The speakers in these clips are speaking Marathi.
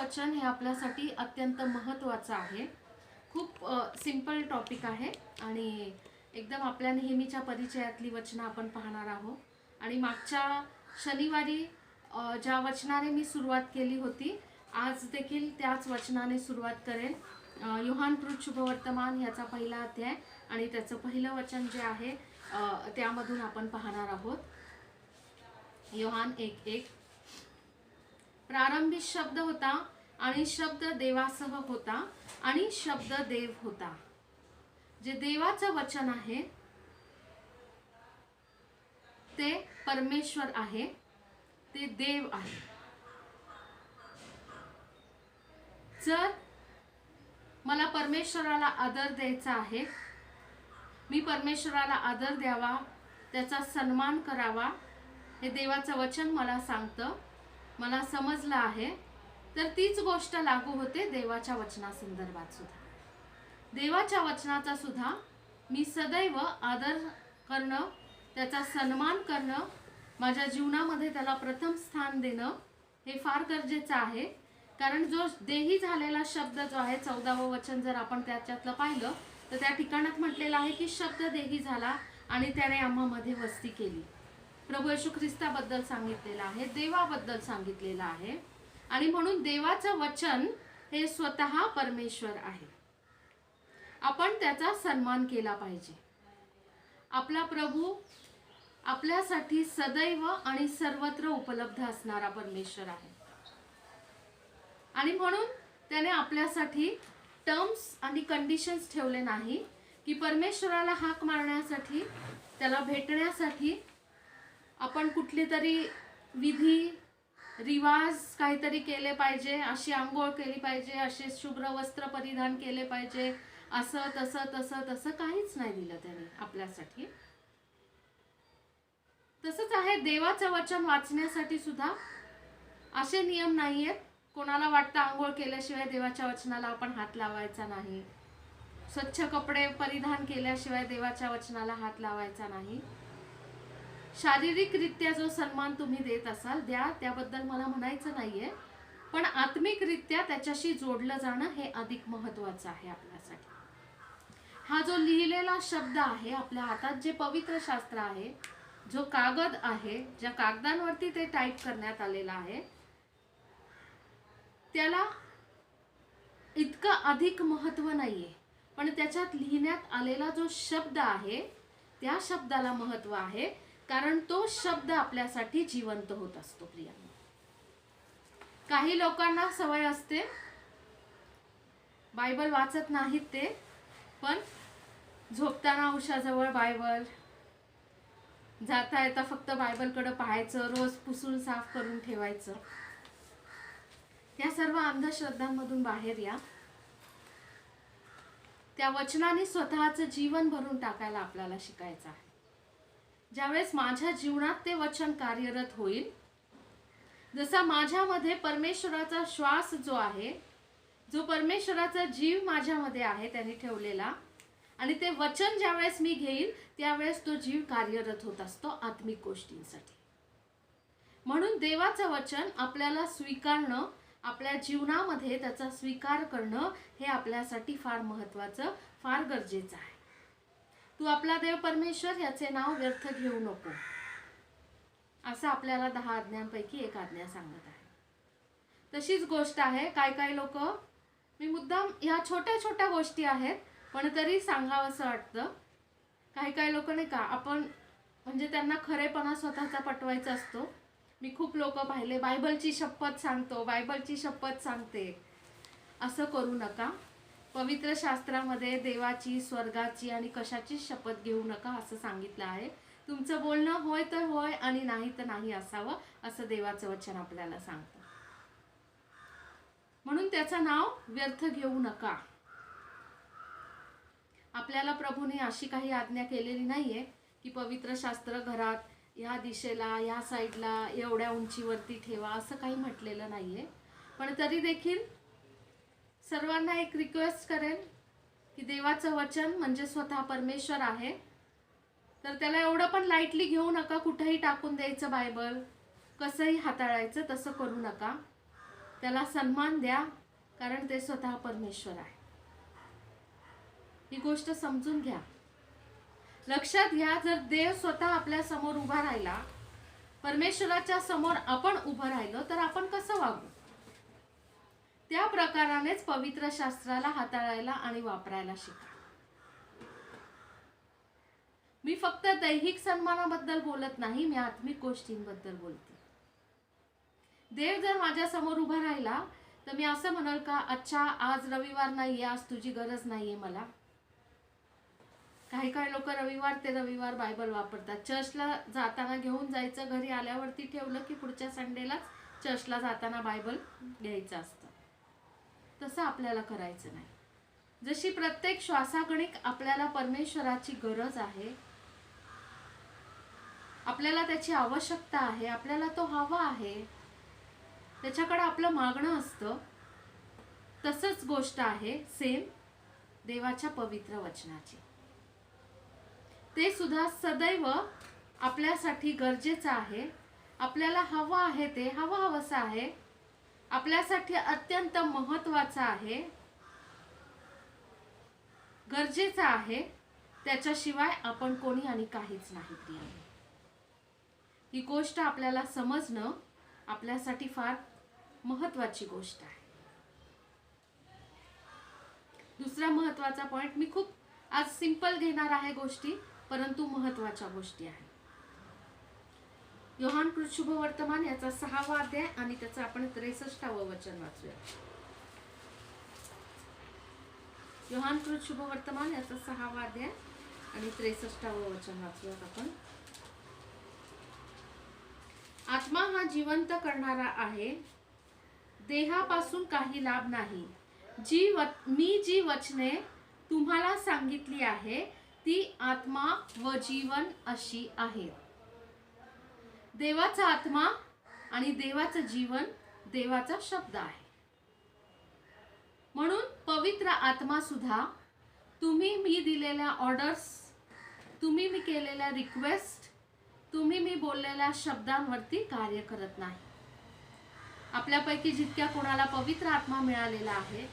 वचन हे आपल्यासाठी अत्यंत महत्त्वाचं आहे। खूप सिंपल टॉपिक आहे आणि एकदम आपल्या नेहमीच्या परिचयातली वचनं आपण पाहणार आहोत। आणि मागच्या शनिवारी ज्या वचनाने मी सुरुवात केली होती, आज देखील त्याच वचनाने सुरुवात करेन। योहान शुभवर्तमान ह्याचा पहिला अध्याय आणि त्याचं पहिलं वचन जे आहे त्यामधून आपण पाहणार आहोत। योहान 1:1 प्रारंभी शब्द होता आणि शब्द देवासह होता आणि शब्द देव होता। जे देवाचं वचन आहे ते परमेश्वर आहे, ते देव आहे। जर मला परमेश्वराला आदर द्यायचा आहे, मी परमेश्वराला आदर द्यावा, त्याचा सन्मान करावा, हे देवाचं वचन मला सांगतं, मला समजलं आहे। तर तीच गोष्ट लागू होते देवाच्या वचनासंदर्भात सुद्धा। देवाच्या वचनाचा सुद्धा मी सदैव आदर करणं, त्याचा सन्मान करणं, माझ्या जीवनामध्ये त्याला प्रथम स्थान देणं हे फार गरजेचं आहे। कारण जो देही झालेला शब्द जो आहे 14वं वचन जर आपण त्याच्यातलं पाहिलं तर त्या ठिकाणात म्हटलेलं आहे की शब्द देही झाला आणि त्याने आम्हामध्ये वस्ती केली। प्रभू येशू ख्रिस्ताबद्दल सांगितलेलं आहे, देवाबद्दल सांगितलेलं आहे। आणि म्हणून देवाचं वचन हे स्वतः परमेश्वर आहे। आपण त्याचा सन्मान केला पाहिजे। आपला प्रभू आपल्यासाठी सदैव आणि सर्वत्र उपलब्ध असणारा परमेश्वर आहे। आणि म्हणून त्याने आपल्यासाठी टर्म्स आणि कंडिशन्स ठेवले नाही की परमेश्वराला हाक मारण्यासाठी, त्याला भेटण्यासाठी आपण कुठली तरी विधी रिवाज काहीतरी केले पाहिजे, अशी आंघोळ केली पाहिजे, असे शुभ्र वस्त्र परिधान केले पाहिजे, असं तसं तसं तसं काहीच नाही दिलं त्याने आपल्यासाठी। तसंच आहे देवाचं वचन वाचण्यासाठी सुद्धा असे नियम नाही आहेत। कोणाला वाटतं आंघोळ केल्याशिवाय देवाच्या वचनाला आपण हात लावायचा नाही, स्वच्छ कपडे परिधान केल्याशिवाय देवाच्या वचनाला हात लावायचा नाही। शारीरिकरित्या जो सन्मान तुम्ही देत असाल द्या, त्याबद्दल मला म्हणायचं नाहीये, पण आत्मिकरित्या त्याच्याशी जोडलं जाणं हे अधिक महत्त्वाचं आहे आपल्यासाठी। हा जो लिहिलेला शब्द आहे आपल्या हातात, जे पवित्र शास्त्र आहे, जो कागद आहे, ज्या कागदांवरती ते टाईप करण्यात आलेलं आहे, त्याला इतकं अधिक महत्त्व नाहीये, पण त्याच्यात लिहिण्यात आलेला जो शब्द आहे त्या शब्दाला महत्त्व आहे, कारण तो शब्द आपल्यासाठी जिवंत होत असतो। प्रियांनो, काही लोकांना सवय असते बायबल वाचत नाहीत ते, पण झोपताना उशाजवळ बायबल, जाता येता फक्त बायबलकडे पाहायचं, रोज पुसून साफ करून ठेवायचं। या सर्व अंधश्रद्धांमधून बाहेर या। त्या वचनाने स्वतःचं जीवन भरून टाकायला आपल्याला शिकायचं आहे। ज्यावेळेस माझ्या जीवनात ते वचन कार्यरत होईल, जसा माझ्यामध्ये परमेश्वराचा श्वास जो आहे, जो परमेश्वराचा जीव माझ्यामध्ये आहे त्याने ठेवलेला, आणि ते वचन ज्यावेळेस मी घेईल त्यावेळेस तो जीव कार्यरत होत असतो आत्मिक गोष्टींसाठी। म्हणून देवाचं वचन आपल्याला स्वीकारणं, आपल्या जीवनामध्ये त्याचा स्वीकार करणं हे आपल्यासाठी फार महत्त्वाचं, फार गरजेचं आहे। तू आपला देव परमेश्वर याचे नाव व्यर्थ घेऊ नको, असं आपल्याला 10 आज्ञांपैकी एक आज्ञा सांगत आहे। तशीच गोष्ट आहे, काय लोक, मी मुद्दाम ह्या छोट्या छोट्या गोष्टी आहेत पण तरी सांगावंसं वाटतं। काही लोक नाही का, आपण म्हणजे त्यांना खरेपणा स्वतःचा पटवायचा असतो। मी खूप लोक पाहिले, बायबलची शपथ सांगतो, बायबलची शपथ सांगते। असं करू नका। पवित्र शास्त्रामध्ये देवाची, स्वर्गाची आणि कशाची शपथ घेऊ नका असं सांगितलं आहे। तुमचं बोलणं होय तर होय आणि नाही तर नाही असावं, असं देवाचं वचन आपल्याला सांगतं। म्हणून त्याचं नाव व्यर्थ घेऊ नका। आपल्याला प्रभूने अशी काही आज्ञा केलेली नाहीये की पवित्र शास्त्र घरात ह्या दिशेला, ह्या साईडला, एवढ्या उंचीवरती ठेवा, असं काही म्हटलेलं नाहीये। पण तरी देखील सर्वांना एक रिक्वेस्ट करेन की देवाचं वचन म्हणजे स्वतः परमेश्वर आहे, तर त्याला एवढं पण लाईटली घेऊ नका, कुठेही टाकून द्यायचं बायबल, कसंही हाताळायचं, तसं करू नका। त्याला सन्मान द्या, कारण ते स्वतः परमेश्वर आहे. ही गोष्ट समजून घ्या. लक्षात घ्या, जर देव स्वतः आपल्या समोर उभा राहिला, परमेश्वराच्या समोर आपण उभं राहिलो, तर आपण कसं वागू? त्या प्रकारानेच पवित्र शास्त्राला हाताळायला आणि वापरायला शिका. मी फक्त दैहिक सन्मानाबद्दल बोलत नाही, मी आत्मिक गोष्टींबद्दल बोलते. देव जर माझ्या समोर उभा राहिला, तर मी असं म्हणाल का, अच्छा आज रविवार नाहीये, आज तुझी गरज नाहीये मला. काही काही लोक रविवार ते रविवार बायबल वापरतात. चर्चला जाताना घेऊन जायचं, घरी आल्यावरती ठेवलं की पुढच्या संडेलाच चर्चला जाताना बायबल घ्यायचं असतं. तसं आपल्याला करायचं नाही. जशी प्रत्येक श्वासागणिक आपल्याला परमेश्वराची गरज आहे, आपल्याला त्याची आवश्यकता आहे, आपल्याला तो हवा आहे, त्याच्याकडे आपलं मागणं असतं, तसंच गोष्ट आहे सेम देवाच्या पवित्र वचनाची. ते सुद्धा सदैव आपल्यासाठी गरजेचं आहे. आपल्याला हवं आहे, ते हवंसं आहे, आपल्यासाठी अत्यंत महत्त्वाचं आहे, गरजेचं आहे. त्याच्याशिवाय आपण कोणी आणि काहीच नाही. प्रियांनो, ही गोष्ट आपल्याला समजणं आपल्यासाठी फार महत्त्वाची गोष्ट आहे. दुसरा महत्त्वाचा पॉइंट, मी खूप आज सिंपल घेणार आहे गोष्टी, परंतु महत्त्वाच्या गोष्टी आहेत. योहान कृत शुभवर्तमान याचा 6वा अध्याय आणि त्याचं आपण 63वे वचन वाचूया. योहान कृत शुभवर्तमान याचा 6वा अध्याय आणि 63वे वचन वाचूया आपण. आत्मा हा जिवंत करणारा आहे, देहापासून काही लाभ नाही. मी जी वचने तुम्हाला सांगितली आहे ती आत्मा व जीवन अशी आहे. देवाचा आत्मा आणि देवाचं जीवन देवाचा शब्द आहे. म्हणून पवित्र आत्मा सुद्धा तुम्ही मी दिलेल्या ऑर्डर्स, तुम्ही मी केलेल्या रिक्वेस्ट, तुम्ही मी बोललेल्या शब्दांवरती कार्य करत नाही. आपल्यापैकी जितक्या कोणाला पवित्र आत्मा मिळालेला आहे,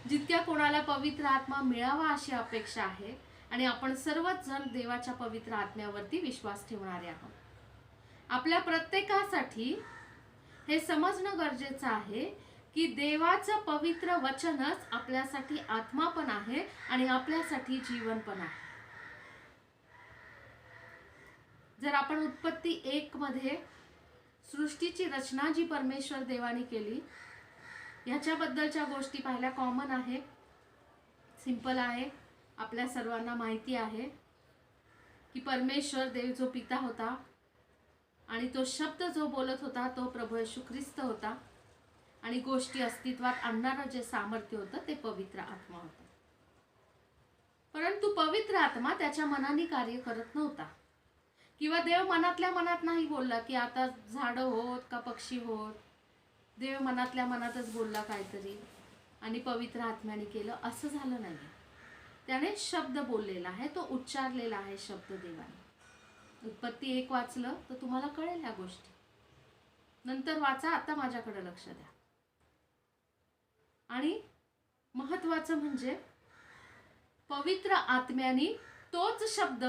जितक्या कोणाला पवित्र आत्मा मिळावा अशी अपेक्षा आहे, आणि आपण सर्वच जण देवाच्या पवित्र आत्म्यावरती विश्वास ठेवणारे आहोत. आपल्या प्रत्येकासाठी हे समजणं गरजेचं आहे की देवाचं पवित्र वचनच आपल्यासाठी आत्मा पण आहे आणि आपल्यासाठी जीवन पण आहे. जर आपण उत्पत्ती 1 मध्ये सृष्टीची रचना जी परमेश्वर देवाने केली ह्याच्याबद्दलच्या गोष्टी पाहिल्या, कॉमन आहे, सिंपल आहे, आपल्या सर्वांना माहिती आहे की परमेश्वर देव जो पिता होता आणि तो शब्द जो बोलत होता तो प्रभू येशू ख्रिस्त होता, आणि गोष्टी अस्तित्वात आणणारं जे सामर्थ्य होतं ते पवित्र आत्मा होता. परंतु पवित्र आत्मा त्याच्या मनाने कार्य करत नव्हता, किंवा देव मनातल्या मनात नाही बोलला की आता झाडं होत का पक्षी होत. देव मनातल्या मनातच बोलला काहीतरी आणि पवित्र आत्म्याने केलं, असं झालं नाही. त्याने शब्द बोललेला आहे, तो उच्चारलेला आहे शब्द देवाने. उत्पत्ती 1 वाचलं तर तुम्हाला कळेल ह्या गोष्टी. नंतर वाचा, आता माझ्याकडे लक्ष द्या. आणि महत्वाचं म्हणजे पवित्र आत्म्याने तोच शब्द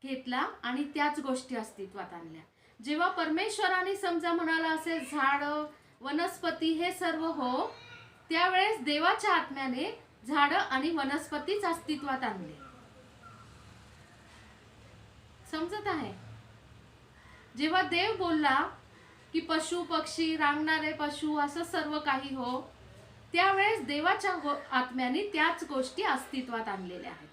घेतला आणि त्याच गोष्टी अस्तित्वात आणल्या. जेव्हा परमेश्वराने समजा म्हणाला असेल झाड वनस्पती हे सर्व हो, त्यावेळेस देवाच्या आत्म्याने झाड आणि वनस्पतीच अस्तित्वात आणले. समजत आहे? जेव्हा देव बोलला की पशु पक्षी रांगणारे पशु असं सर्व काही हो, त्यावेळेस देवाच्या आत्म्याने त्याच गोष्टी अस्तित्वात आणलेल्या आहेत.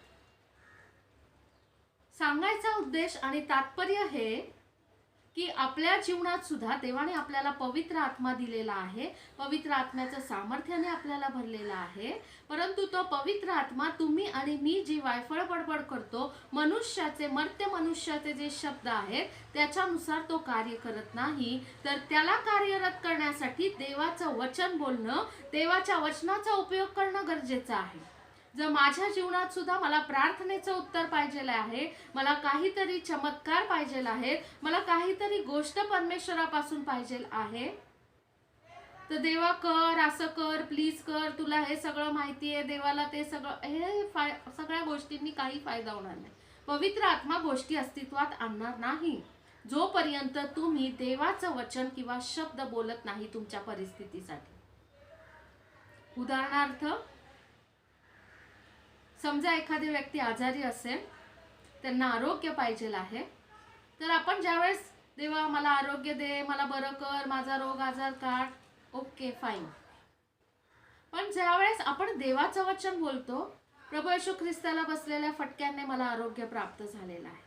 सांगायचा उद्देश आणि तात्पर्य हे की आपल्या जीवनात सुद्धा देवाने आपल्याला पवित्र आत्मा दिलेला आहे, पवित्र आत्म्याच्या सामर्थ्याने आपल्याला भरलेला आहे. परंतु तो पवित्र आत्मा तुम्ही आणि मी जी वायफळ बडबड करतो, मनुष्याचे मर्त्य मनुष्याचे जे शब्द आहेत त्याच्यानुसार तो कार्य करत नाही. तर त्याला कार्यरत करण्यासाठी देवाचं वचन बोलणं, देवाच्या वचनाचा उपयोग करणं गरजेचं आहे. जर माझ्या जीवनात सुद्धा मला प्रार्थनेचं उत्तर पाहिजे आहे, मला काहीतरी चमत्कार पाहिजे आहे, मला काहीतरी गोष्ट परमेश्वरापासून पाहिजे आहे, तर देवा कर, असं कर, प्लीज कर, तुला हे सगळं माहिती आहे, देवाला ते सगळं, हे सगळ्या गोष्टींनी काही फायदा होणार नाही. पवित्र आत्मा गोष्टी अस्तित्वात आणणार नाही जोपर्यंत तुम्ही देवाचं वचन किंवा शब्द बोलत नाही तुमच्या परिस्थितीसाठी. उदाहरणार्थ, समजा एखादी व्यक्ती आजारी असेल, त्यांना आरोग्य पाहिजे आहे, तर आपण ज्यावेळेस देवा मला आरोग्य दे, मला बरं कर, माझा रोग आजार काढ, ओके फाईन. पण ज्यावेळेस आपण देवाचं वचन बोलतो, प्रभू येशू ख्रिस्ताला बसलेल्या फटक्याने मला आरोग्य प्राप्त झालेलं आहे,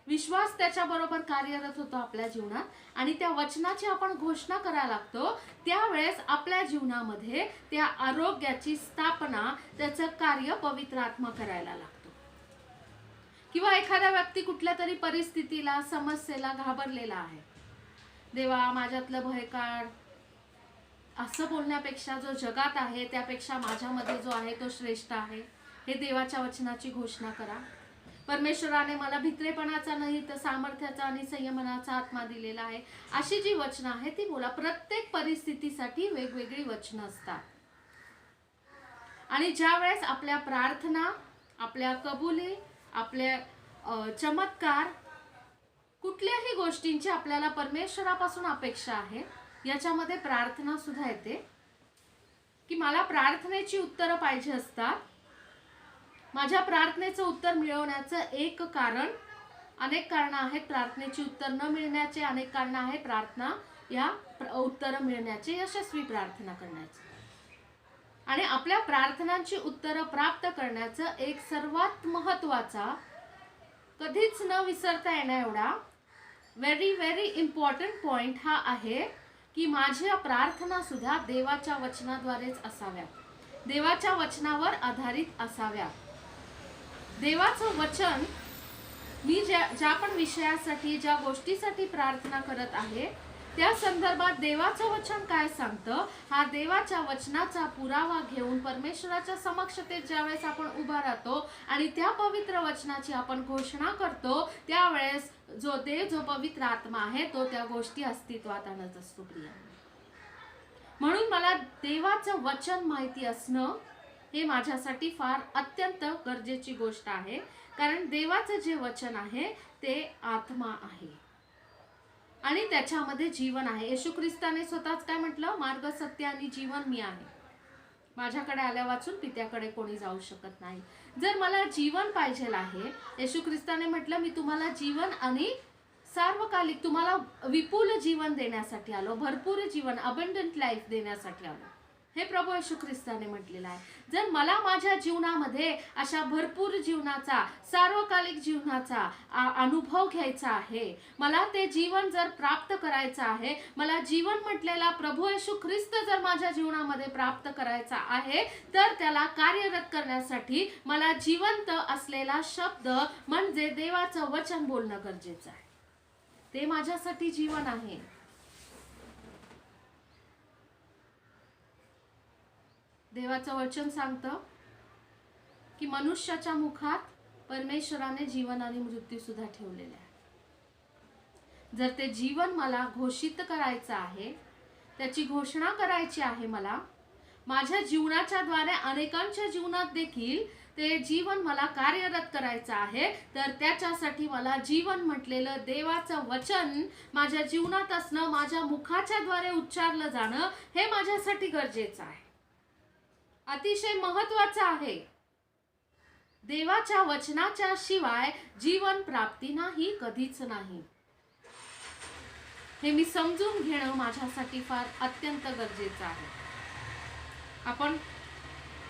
विश्वास त्याच्याबरोबर कार्यरत होतो आपल्या जीवनात आणि त्या वचनाची आपण घोषणा करायला लागतो, त्यावेळेस आपल्या जीवनामध्ये त्या आरोग्याची स्थापना, त्याचं कार्य पवित्र आत्मा करायला लागतो. किंवा एखादा व्यक्ती कुठल्या तरी परिस्थितीला, समस्येला घाबरलेला आहे, देवा माझ्यातलं भय काढ, असं बोलण्यापेक्षा जो जगात आहे त्यापेक्षा माझ्यामध्ये जो आहे तो श्रेष्ठ आहे, हे देवाच्या वचनाची घोषणा करा. परमेश्वराने मला भित्रेपणाचा नाही तर सामर्थ्याचा आणि संयमनाचा आत्मा दिलेला आहे, अशी जी वचनं आहे ती बोला. प्रत्येक परिस्थितीसाठी वेगवेगळी वचनं असतात. आणि ज्या वेळेस आपल्या प्रार्थना, आपल्या कबुली, आपल्या चमत्कार, कुठल्याही गोष्टींची आपल्याला परमेश्वरापासून अपेक्षा आहे, याच्यामध्ये प्रार्थना सुद्धा येते की मला प्रार्थनेची उत्तरं पाहिजे असतात. माझ्या प्रार्थनेचं उत्तर मिळवण्याचं एक कारण, अनेक कारणं आहेत प्रार्थनेची उत्तर न मिळण्याचे, अनेक कारणं आहेत प्रार्थना या उत्तरं मिळण्याचे, यशस्वी प्रार्थना करण्याचे. आणि आपल्या प्रार्थनांची उत्तरं प्राप्त करण्याचं एक सर्वात महत्त्वाचा, कधीच न विसरता येण्या एवढा व्हेरी व्हेरी इम्पॉर्टंट पॉइंट हा आहे की माझ्या प्रार्थना सुद्धा देवाच्या वचनाद्वारेच असाव्या, देवाच्या वचनावर आधारित असाव्या. देवाचं वचन, मी ज्या पण विषयासाठी, ज्या गोष्टीसाठी प्रार्थना करत आहे, त्या संदर्भात देवाचं वचन काय सांगतं, हा देवाच्या वचनाचा पुरावा घेऊन परमेश्वराच्या समक्षतेत ज्यावेळेस आपण उभा राहतो आणि त्या पवित्र वचनाची आपण घोषणा करतो, त्यावेळेस जो पवित्र आत्मा आहे तो त्या गोष्टी अस्तित्वात आणत असतो. प्रिय, म्हणून मला देवाचं वचन माहिती असणं हे माझ्यासाठी फार अत्यंत गरजेची गोष्ट आहे. कारण देवाचं जे वचन आहे ते आत्मा आहे आणि त्याच्यामध्ये जीवन आहे. येशू ख्रिस्ताने स्वतःच काय म्हटलं, मार्ग, सत्य आणि जीवन मी आहे, माझ्याकडे आल्या वाचून पित्याकडे कोणी जाऊ शकत नाही. जर मला जीवन पाहिजे आहे, येशू ख्रिस्ताने म्हटलं मी तुम्हाला जीवन आणि सार्वकालिक, तुम्हाला विपुल जीवन देण्यासाठी आलो, भरपूर जीवन, अबंडंट लाईफ देण्यासाठी आलो, हे प्रभू येशू ख्रिस्ताने म्हटलेलं आहे. जर मला माझ्या जीवनामध्ये अशा भरपूर जीवनाचा, सार्वकालिक जीवनाचा अनुभव घ्यायचा आहे, मला ते जीवन जर प्राप्त करायचं आहे, मला जीवन म्हटलेला प्रभू येशू ख्रिस्त जर माझ्या जीवनामध्ये प्राप्त करायचा आहे, तर त्याला कार्यरत करण्यासाठी मला जिवंत असलेला शब्द म्हणजे देवाचं वचन बोलणं गरजेचं आहे. ते माझ्यासाठी जीवन आहे. देवाचं वचन सांगतं की मनुष्याच्या मुखात परमेश्वराने जीवन आणि मृत्यू सुद्धा ठेवलेले आहे. जर ते जीवन मला घोषित करायचं आहे, त्याची घोषणा करायची आहे, मला माझ्या जीवनाच्या द्वारे अनेकांच्या जीवनात देखील ते जीवन मला कार्यरत करायचं आहे, तर त्याच्यासाठी मला जीवन म्हटलेलं देवाचं वचन माझ्या जीवनात असणं, माझ्या मुखाच्या द्वारे उच्चारलं जाणं, हे माझ्यासाठी गरजेचं आहे, अतिशय महत्वाचं आहे. देवाच्या वचनाच्या शिवाय जीवन प्राप्ती नाही, कधीच नाही. हे मी समजून घेणं माझ्यासाठी फार अत्यंत गरजेचं आहे. आपण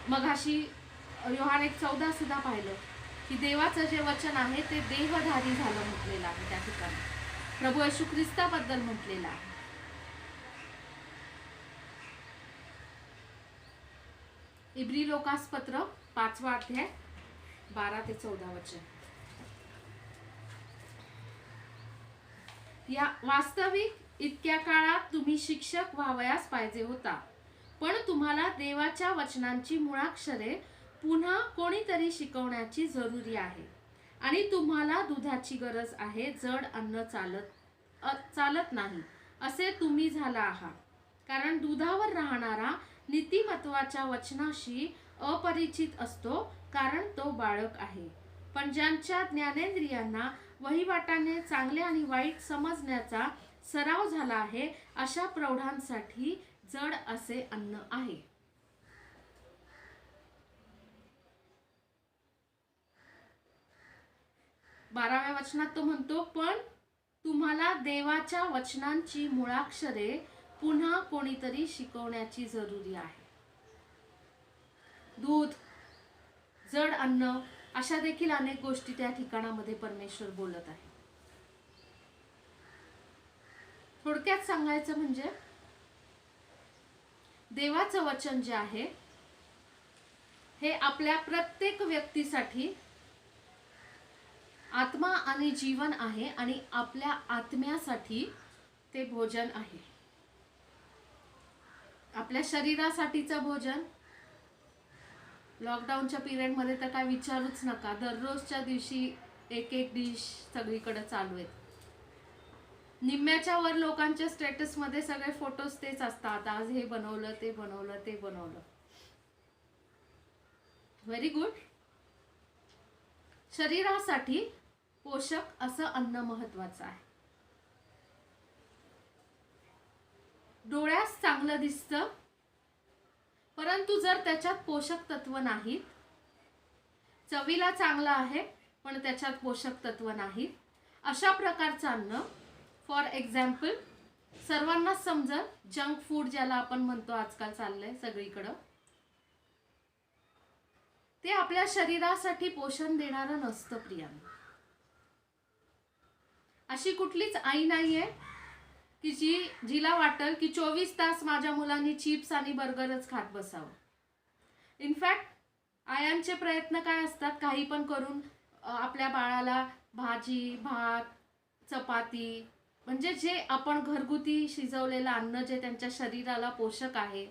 मगाशी योहान 1:14 सुद्धा पाहिलं की देवाचं जे वचन आहे ते देहधारी झालं म्हटलेलं आहे. त्या ठिकाणी प्रभू येशू ख्रिस्ताबद्दल म्हटलेलं आहे. इब्री लोकास पत्र 5वा अध्याय 12 ते 14 वचन. या वास्तविक इतक्या काळात तुम्ही शिक्षक व्हावयास पाहिजे होता, पण तुम्हाला देवाच्या वचनांची मुळाक्षरे पुन्हा कोणीतरी शिकवण्याची जरुरी आहे आणि तुम्हाला दुधाची गरज आहे, जड अन्न चालत नाही असे तुम्ही झाला आहात. कारण दुधावर राहणारा नीतिमत्वाच्या वचनाशी अपरिचित असतो, कारण तो बाळक आहे. पण ज्यांच्या ज्ञानेंद्रियांना वहिवाटाने चांगले आणि वाईट समजण्याचा सराव झाला आहे, अशा प्रौढांसाठी जड असे अन्न आहे. बाराव्या वचनात तो म्हणतो, पण तुम्हाला देवाच्या वचनांची मुळाक्षरे पुन्हा कोणीतरी शिकवण्याची जरुरी आहे. दूध, जड अन्न, अशा देखील अनेक गोष्टी त्या ठिकाणामध्ये परमेश्वर बोलत आहे. थोडक्यात सांगायचं म्हणजे देवाचं वचन जे आहे हे आपल्या प्रत्येक व्यक्तीसाठी आत्मा आणि जीवन आहे, आणि आपल्या आत्म्यासाठी ते भोजन आहे. आपल्या शरीरासाठीचं भोजन लॉकडाऊनच्या पिरियडमध्ये तर काय विचारूच नका. दररोजच्या दिवशी एक एक डिश सगळीकडे चालू आहेत. निम्म्याच्या वर लोकांच्या स्टेटसमध्ये सगळे फोटोज तेच असतात, आज हे बनवलं, ते बनवलं, ते बनवलं. Very good. शरीरासाठी पोषक असं अन्न महत्वाचं आहे. डोळ्यास चांगलं दिसतं, परंतु जर त्याच्यात पोषक तत्व नाहीत, चवीला चांगलं आहे पण त्याच्यात पोषक तत्व नाहीत, अशा प्रकारचं अन्न, फॉर एक्झाम्पल सर्वांनाच समजल, जंक फूड ज्याला आपण म्हणतो आजकाल चाललंय सगळीकडं, ते आपल्या शरीरासाठी पोषण देणारं नसतं प्रियांनो. अशी कुठलीच आई नाहीये की जिला वाटेल की 24 तास माझ्या मुलांनी चिप्स आणि बर्गरच खात बसावं. इनफॅक्ट आयांचे प्रयत्न काय असतात, काही पण करून आपल्या बाळाला भाजी, भात, चपाती, म्हणजे जे आपण घरगुती शिजवलेलं अन्न जे त्यांच्या शरीराला पोषक आहे,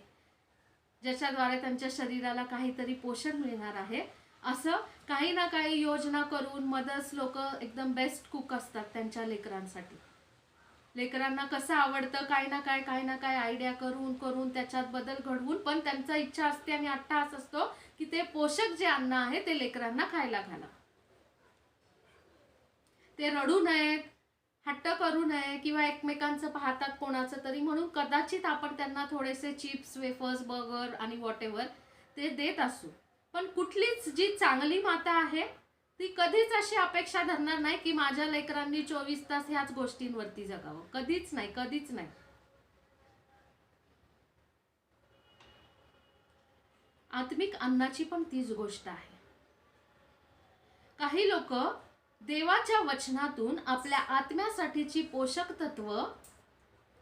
ज्याच्याद्वारे त्यांच्या शरीराला काहीतरी पोषण मिळणार आहे, असं काही ना काही योजना करून मदर्स लोक एकदम बेस्ट कुक असतात त्यांच्या लेकरांसाठी. लेकरांना कसं आवडतं काही ना काय आयडिया करून करून त्याच्यात बदल घडवून, पण त्यांचा इच्छा असते आणि अट्टहास असतो की ते पोषक जे अन्न आहे ते लेकरांना खायला घाला. ते रडू नयेत, हट्ट करू नये, किंवा एकमेकांचं पाहतात कोणाचं तरी म्हणून कदाचित आपण त्यांना थोडेसे चिप्स, वेफर्स, बर्गर आणि व्हॉटेवर ते देत असू. पण कुठलीच जी चांगली माता आहे ती कधीच अशी अपेक्षा धरणार नाही की माझ्या लेकरांनी 24 तास ह्याच गोष्टींवरती जगावं. कधीच नाही, कधीच नाही. आत्मिक अन्नाची पण तीच गोष्ट आहे. काही लोक देवाच्या वचनातून आपल्या आत्म्यासाठीची पोषक तत्व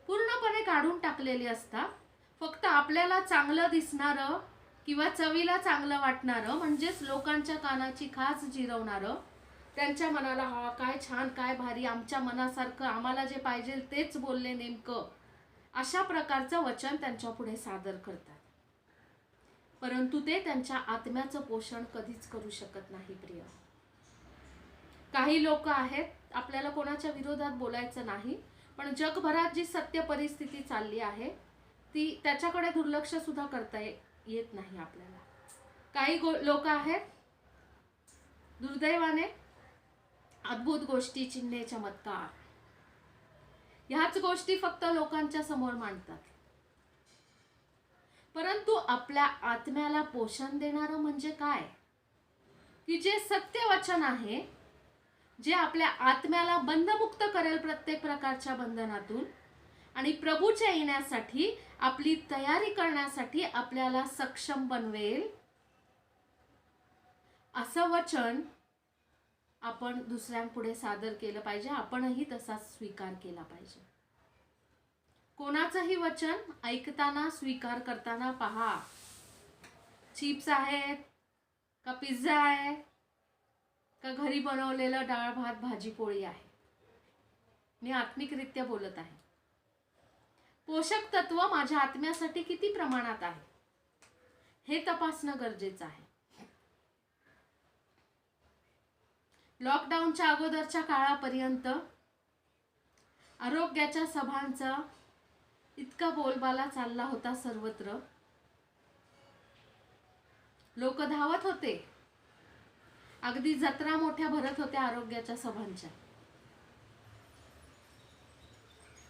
पूर्णपणे काढून टाकलेली असतात. फक्त आपल्याला चांगलं दिसणारं किंवा चवीला चांगलं वाटणारं, म्हणजेच लोकांच्या कानाची खास जिरवणारं, त्यांच्या मनाला हा काय छान, काय भारी, आमच्या मनासारखं, आम्हाला जे पाहिजे तेच बोलले नेमकं, अशा प्रकारचं वचन त्यांच्या पुढे सादर करतात. परंतु ते त्यांच्या आत्म्याचं पोषण कधीच करू शकत नाही प्रिय. काही लोक आहेत, आपल्याला कोणाच्या विरोधात बोलायचं नाही, पण जगभरात जी सत्य परिस्थिती चालली आहे ती त्याच्याकडे दुर्लक्ष सुद्धा करता येत नाही आपल्याला. काही लोक आहेत दुर्दैवाने अद्भुत गोष्टी, चिन्हे, चमत्कार ह्याच गोष्टी फक्त लोकांच्या समोर मांडतात. परंतु आपल्या आत्म्याला पोषण देणारं म्हणजे काय, की जे सत्य वचन आहे, जे आपल्या आत्म्याला बंधमुक्त करेल प्रत्येक प्रकारच्या बंधनातून, आणि प्रभूच्या येण्यासाठी आपली तयारी करण्यासाठी आपल्याला सक्षम बनवेल, असं वचन आपण दुसऱ्यांपुढे सादर केलं पाहिजे. आपणही तसाच स्वीकार केला पाहिजे. कोणाचंही वचन ऐकताना, स्वीकार करताना पहा, चिप्स आहेत का, पिझ्झा आहे का, घरी बनवलेलं डाळ भात भाजी पोळी आहे. मी आत्मिकरित्या बोलत आहे. पोषक तत्व माझ्या आत्म्यासाठी किती प्रमाणात आहे हे तपासणं गरजेचं आहे. लॉकडाऊनच्या अगोदरच्या काळापर्यंत आरोग्याच्या सभांचा इतका बोलबाला चालला होता सर्वत्र, लोक धावत होते, अगदी जत्रा मोठ्या भरत होत्या आरोग्याच्या सभांच्या.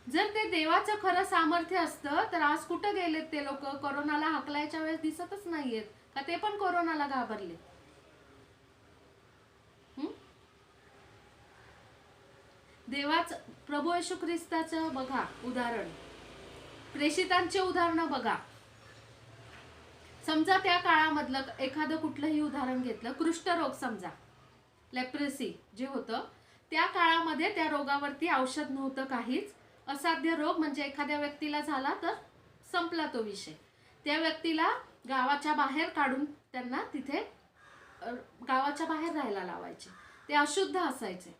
जर ते देवाचं खरं सामर्थ्य असतं तर आज कुठं गेलेत ते लोक? कोरोनाला हाकलायच्या वेळेस दिसतच नाहीयेत का? ते पण कोरोनाला घाबरले. देवाच प्रभू येशू ख्रिस्ताचं बघा उदाहरण, प्रेषितांचे उदाहरण बघा. समजा त्या काळामधलं एखादं कुठलंही उदाहरण घेतलं, कुष्ठरोग समजा, लेप्रेसी जे होतं, त्या काळामध्ये त्या रोगावरती औषध नव्हतं काहीच. असाध्य रोग म्हणजे एखाद्या व्यक्तीला झाला तर संपला तो विषय. त्या व्यक्तीला गावाच्या बाहेर काढून त्यांना तिथे गावाच्या बाहेर राहायला लावायचे. ते अशुद्ध असायचे,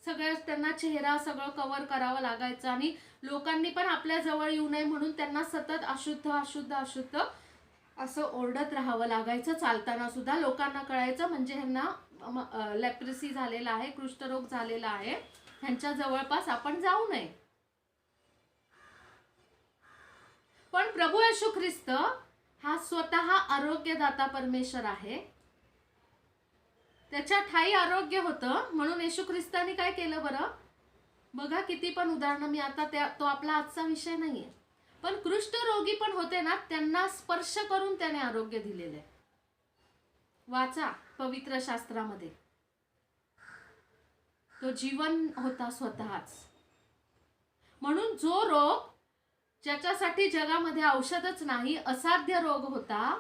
सगळं त्यांना चेहरा सगळं कव्हर करावं लागायचं आणि लोकांनी पण आपल्या जवळ येऊ नये म्हणून त्यांना सतत अशुद्ध अशुद्ध अशुद्ध असं ओरडत राहावं लागायचं. चालताना सुद्धा लोकांना कळायचं म्हणजे ह्यांना लेप्रेसी झालेला आहे, कुष्ठरोग झालेला आहे, ह्यांच्या जवळपास आपण जाऊ नये. पण प्रभू येशू ख्रिस्त हा स्वतः आरोग्यदाता परमेश्वर आहे. त्याच्या ठाई आरोग्य होतं म्हणून येशू ख्रिस्ताने काय केलं बरं? बघा किती पण उदाहरणं, मी आता तो आपला आजचा विषय नाहीये, पण कुष्ठरोगी पण होते ना, त्यांना स्पर्श करून त्याने आरोग्य दिलेले. वाचा पवित्र शास्त्रामध्ये, तो जीवन होता स्वतःच. म्हणून जो रोग ज्याच्यासाठी जगामध्ये औषधच नाही, असाध्य रोग होता,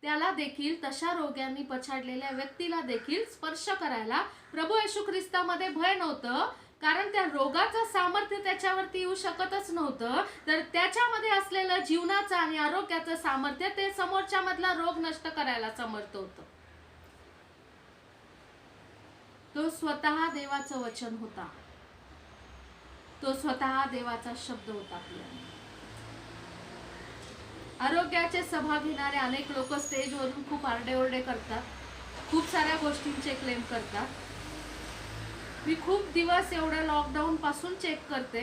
त्याला देखील, तशा रोगांनी पछाडलेल्या व्यक्तीला देखील स्पर्श करायला प्रभू येशू ख्रिस्तामध्ये भय नव्हतं. कारण त्या रोगाचं सामर्थ्य त्याच्यावरती येऊ शकतच नव्हतं, तर त्याच्यामध्ये असलेलं जीवनाचं आणि आरोग्याचं सामर्थ्य ते समोरच्या मधला रोग नष्ट करायला समर्थ होतं. तो स्वतः देवाचं वचन होता, तो स्वतः देवाचा शब्द होता. आपल्याला आरोग्याचे सभा घेणारे अनेक लोक स्टेजवरून खूप आरडेओरडे करतात, खूप साऱ्या गोष्टींचे क्लेम करतात. मी खूप दिवस एवढ्या लॉकडाऊन पासून चेक करते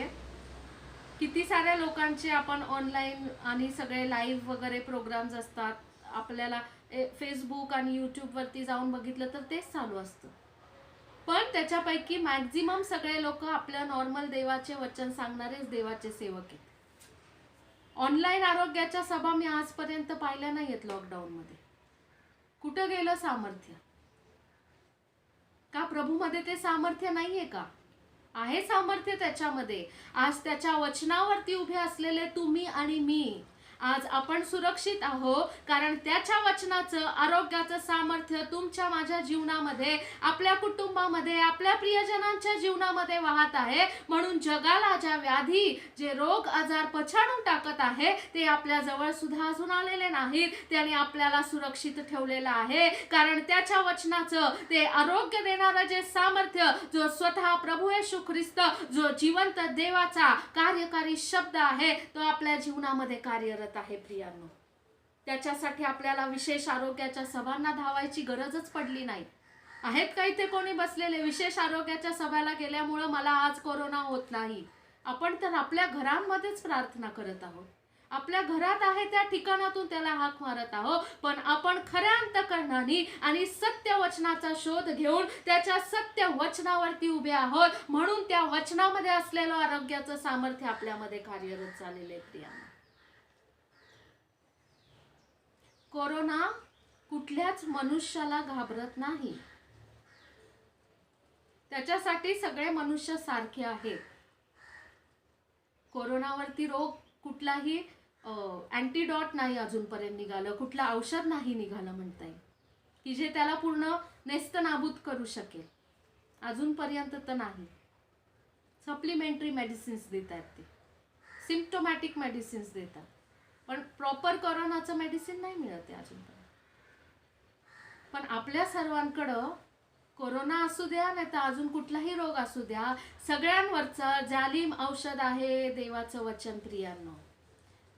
किती साऱ्या लोकांचे आपण ऑनलाईन आणि सगळे लाईव्ह वगैरे प्रोग्राम्स असतात. आपल्याला फेसबुक आणि यूट्यूब वरती जाऊन बघितलं तर तेच चालू असतं. पण त्याच्यापैकी मॅक्झिमम सगळे लोक आपल्या नॉर्मल देवाचे वचन सांगणारेच देवाचे सेवक आहेत. ऑनलाईन आरोग्याच्या सभा मी आजपर्यंत पाहिल्या नाहीयेत लॉकडाऊन मध्ये. कुठं गेलं सामर्थ्य? का प्रभूमध्ये ते सामर्थ्य नाहीये का? आहे सामर्थ्य त्याच्यामध्ये. आज त्याच्या वचनावरती उभे असलेले तुम्ही आणि मी, आज आपण सुरक्षित आहोत, कारण त्याच्या वचनाचं आरोग्याचं सामर्थ्य तुमच्या माझ्या जीवनामध्ये, आपल्या कुटुंबामध्ये, आपल्या प्रियजनांच्या जीवनामध्ये वाहत आहे. म्हणून जगाला ज्या व्याधी, जे रोग आजार पछाडून टाकत आहे, ते आपल्या जवळ सुद्धा अजून आलेले नाहीत. त्याने आपल्याला सुरक्षित ठेवलेलं आहे, कारण त्याच्या वचनाचं ते आरोग्य देणारं जे सामर्थ्य, जो स्वतः प्रभू येशू ख्रिस्त, जो जिवंत देवाचा कार्यकारी शब्द आहे, तो आपल्या जीवनामध्ये कार्यरत आहे. प्रियांनो, त्याच्यासाठी आपल्याला विशेष आरोग्याच्या सभांना धावायची गरजच पडली नाही. आहेत का इथे कोणी बसलेले विशेष आरोग्याच्या सभेला गेल्यामुळे मला आज कोरोना होत नाही? आपण तर आपल्या घरांमध्येच प्रार्थना करत आहोत, आपल्या घरात आहे त्या ठिकाणातून त्याला हाक मारत आहोत. पण आपण खऱ्या अंतकरणाने आणि सत्य वचनाचा शोध घेऊन त्याच्या सत्य वचनावरती उभे आहोत, म्हणून त्या वचनामध्ये असलेलं आरोग्याचं सामर्थ्य आपल्यामध्ये कार्यरत झालेलं आहे. प्रियांनो, कोरोना कुठल्याच मनुष्याला घाबरत नाही. त्याच्यासाठी सगळे मनुष्य सारखे आहेत. कोरोनावरती रोग कुठलाही अँटीडॉट नाही अजूनपर्यंत निघालं, कुठलं औषध नाही निघालं म्हणता येईल की जे त्याला पूर्ण नेस्तनाबूत करू शकेल. अजूनपर्यंत तर नाही. सप्लिमेंटरी मेडिसिन्स देतात, ते सिम्प्टोमॅटिक मेडिसिन्स देतात, पण प्रॉपर कोरोनाचं मेडिसिन नाही मिळत आहे अजूनपर्यंत. पण आपल्या सर्वांकडं कोरोना असू द्या नाही तर अजून कुठलाही रोग असू द्या, सगळ्यांवरचं जालिम औषध आहे देवाचं वचन. प्रियांनो,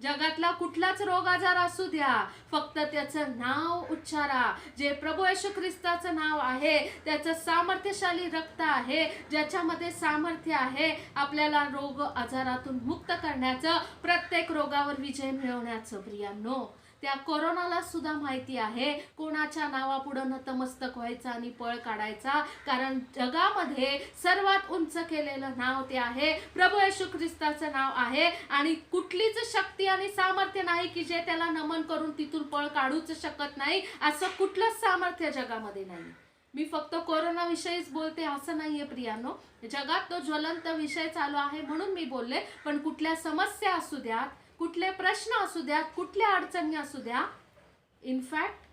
जगातला कुठलाच रोग आजार असू द्या, फक्त त्याचं नाव उच्चारा. जे प्रभू येशू ख्रिस्ताचं नाव आहे, त्याचं सामर्थ्यशाली रक्त आहे, ज्याच्यामध्ये सामर्थ्य आहे आपल्याला रोग आजारातून मुक्त करण्याचं, प्रत्येक रोगावर विजय मिळवण्याचं. प्रियांनो, त्या कोरोनाला सुद्धा माहिती आहे कोणाच्या नावापुढं नतमस्तक व्हायचं आणि पळ काढायचा, कारण जगामध्ये सर्वात उंच केलेलं नाव ते आहे प्रभू येशू ख्रिस्ताचं नाव आहे. आणि कुठलीच शक्ती आणि सामर्थ्य नाही की जे त्याला नमन करून तिथून पळ काढूच शकत नाही. असं कुठलंच सामर्थ्य जगामध्ये नाही. मी फक्त कोरोना विषयीच बोलते असं नाहीये प्रियांनो, जगात तो ज्वलंत विषय चालू आहे म्हणून मी बोलले. पण कुठल्या समस्या असू द्यात, कुठले प्रश्न असू द्यात, कुठल्या अडचणी असू द्या, इनफॅक्ट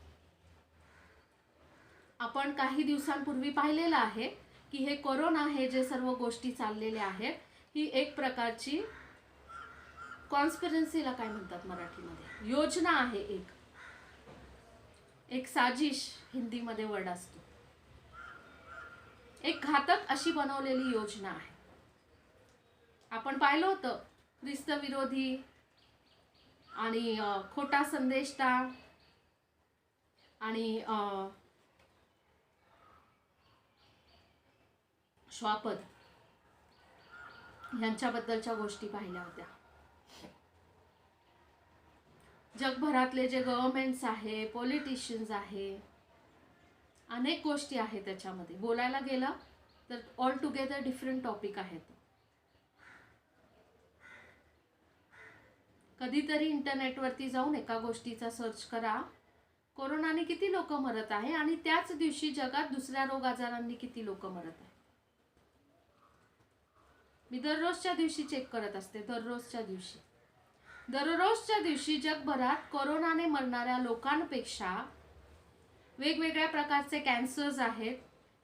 आपण काही दिवसांपूर्वी पाहिलेलं आहे की हे कोरोना, हे जे सर्व गोष्टी चाललेल्या आहेत, ही एक प्रकारची कॉन्स्पिरन्सीला काय म्हणतात मराठीमध्ये, योजना आहे. एक साजिश हिंदीमध्ये वर्ड असतो. एक घातक अशी बनवलेली योजना आहे. आपण पाहिलं होतं ख्रिस्त विरोधी आणि खोटा संदेष्टा आणि श्वापद यांच्याबद्दलच्या गोष्टी पाहिल्या होत्या. जगभरातले जे गव्हर्नमेंट्स आहे, पॉलिटिशियन्स आहे, अनेक गोष्टी आहेत त्याच्यामध्ये. बोलायला गेलं तर ऑल टुगेदर डिफरंट टॉपिक आहेत. कधीतरी इंटरनेटवरती जाऊन एका गोष्टीचा सर्च करा, कोरोनाने किती लोक मरत आहे, आणि त्याच दिवशी जगात दुसऱ्या रोग आजारांनी किती लोक मरत आहे. मी दररोजच्या दिवशी चेक करत असते. दररोजच्या दिवशी जगभरात कोरोनाने मरणाऱ्या लोकांपेक्षा वेगवेगळ्या प्रकारचे कॅन्सर्स आहेत,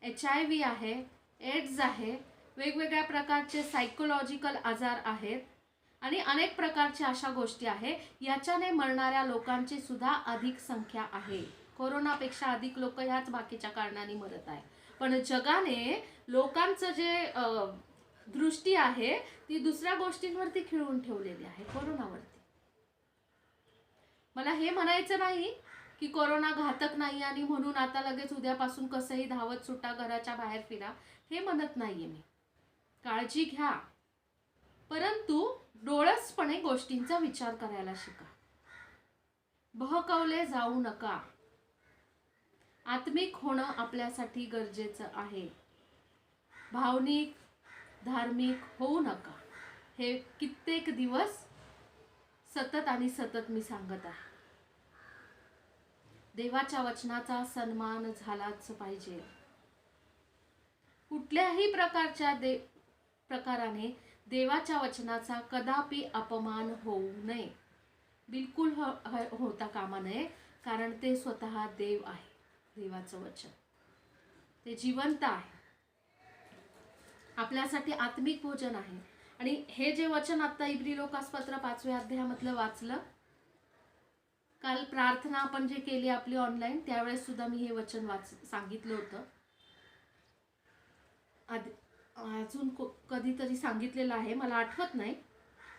HIV आहे, एड्स आहे, वेगवेगळ्या प्रकारचे सायकोलॉजिकल आजार आहेत आणि अनेक प्रकारच्या अशा गोष्टी आहे, याच्याने मरणाऱ्या लोकांची सुद्धा अधिक संख्या आहे. कोरोनापेक्षा अधिक लोक ह्याच बाकीच्या कारणाने मरत आहे. पण जगाने लोकांचं जे दृष्टी आहे ती दुसऱ्या गोष्टींवरती खिळवून ठेवलेली आहे, कोरोनावरती. मला हे म्हणायचं नाही की कोरोना घातक नाही आणि म्हणून आता लगेच उद्यापासून कसंही धावत सुटा, घराच्या बाहेर फिरा, हे म्हणत नाहीये मी. काळजी घ्या, परंतु डोळसपणे गोष्टींचा विचार करायला शिका. बहकवले जाऊ नका. आत्मिक होणं आपल्यासाठी गरजेचं आहे. भावनिक, धार्मिक होऊ नका. हे कित्येक दिवस सतत आणि सतत मी सांगत आहे. देवाच्या वचनाचा सन्मान झालाच पाहिजे. कुठल्याही प्रकाराने देवाच्या वचनाचा कदापि अपमान होऊ नये. बिलकुल होता कामा नये, कारण ते स्वतः देव आहे. देवाचं वचन ते जिवंत आहे, आपल्यासाठी आत्मिक भोजन आहे. आणि हे जे वचन आता इब्री लोकासपत्र 5व्या अध्यायामधलं वाचलं, काल प्रार्थना आपण जे केली आपली ऑनलाईन, त्यावेळेस सुद्धा मी हे वचन सांगितलं होतं. अजून कधीतरी सांगितलेलं आहे, मला आठवत नाही,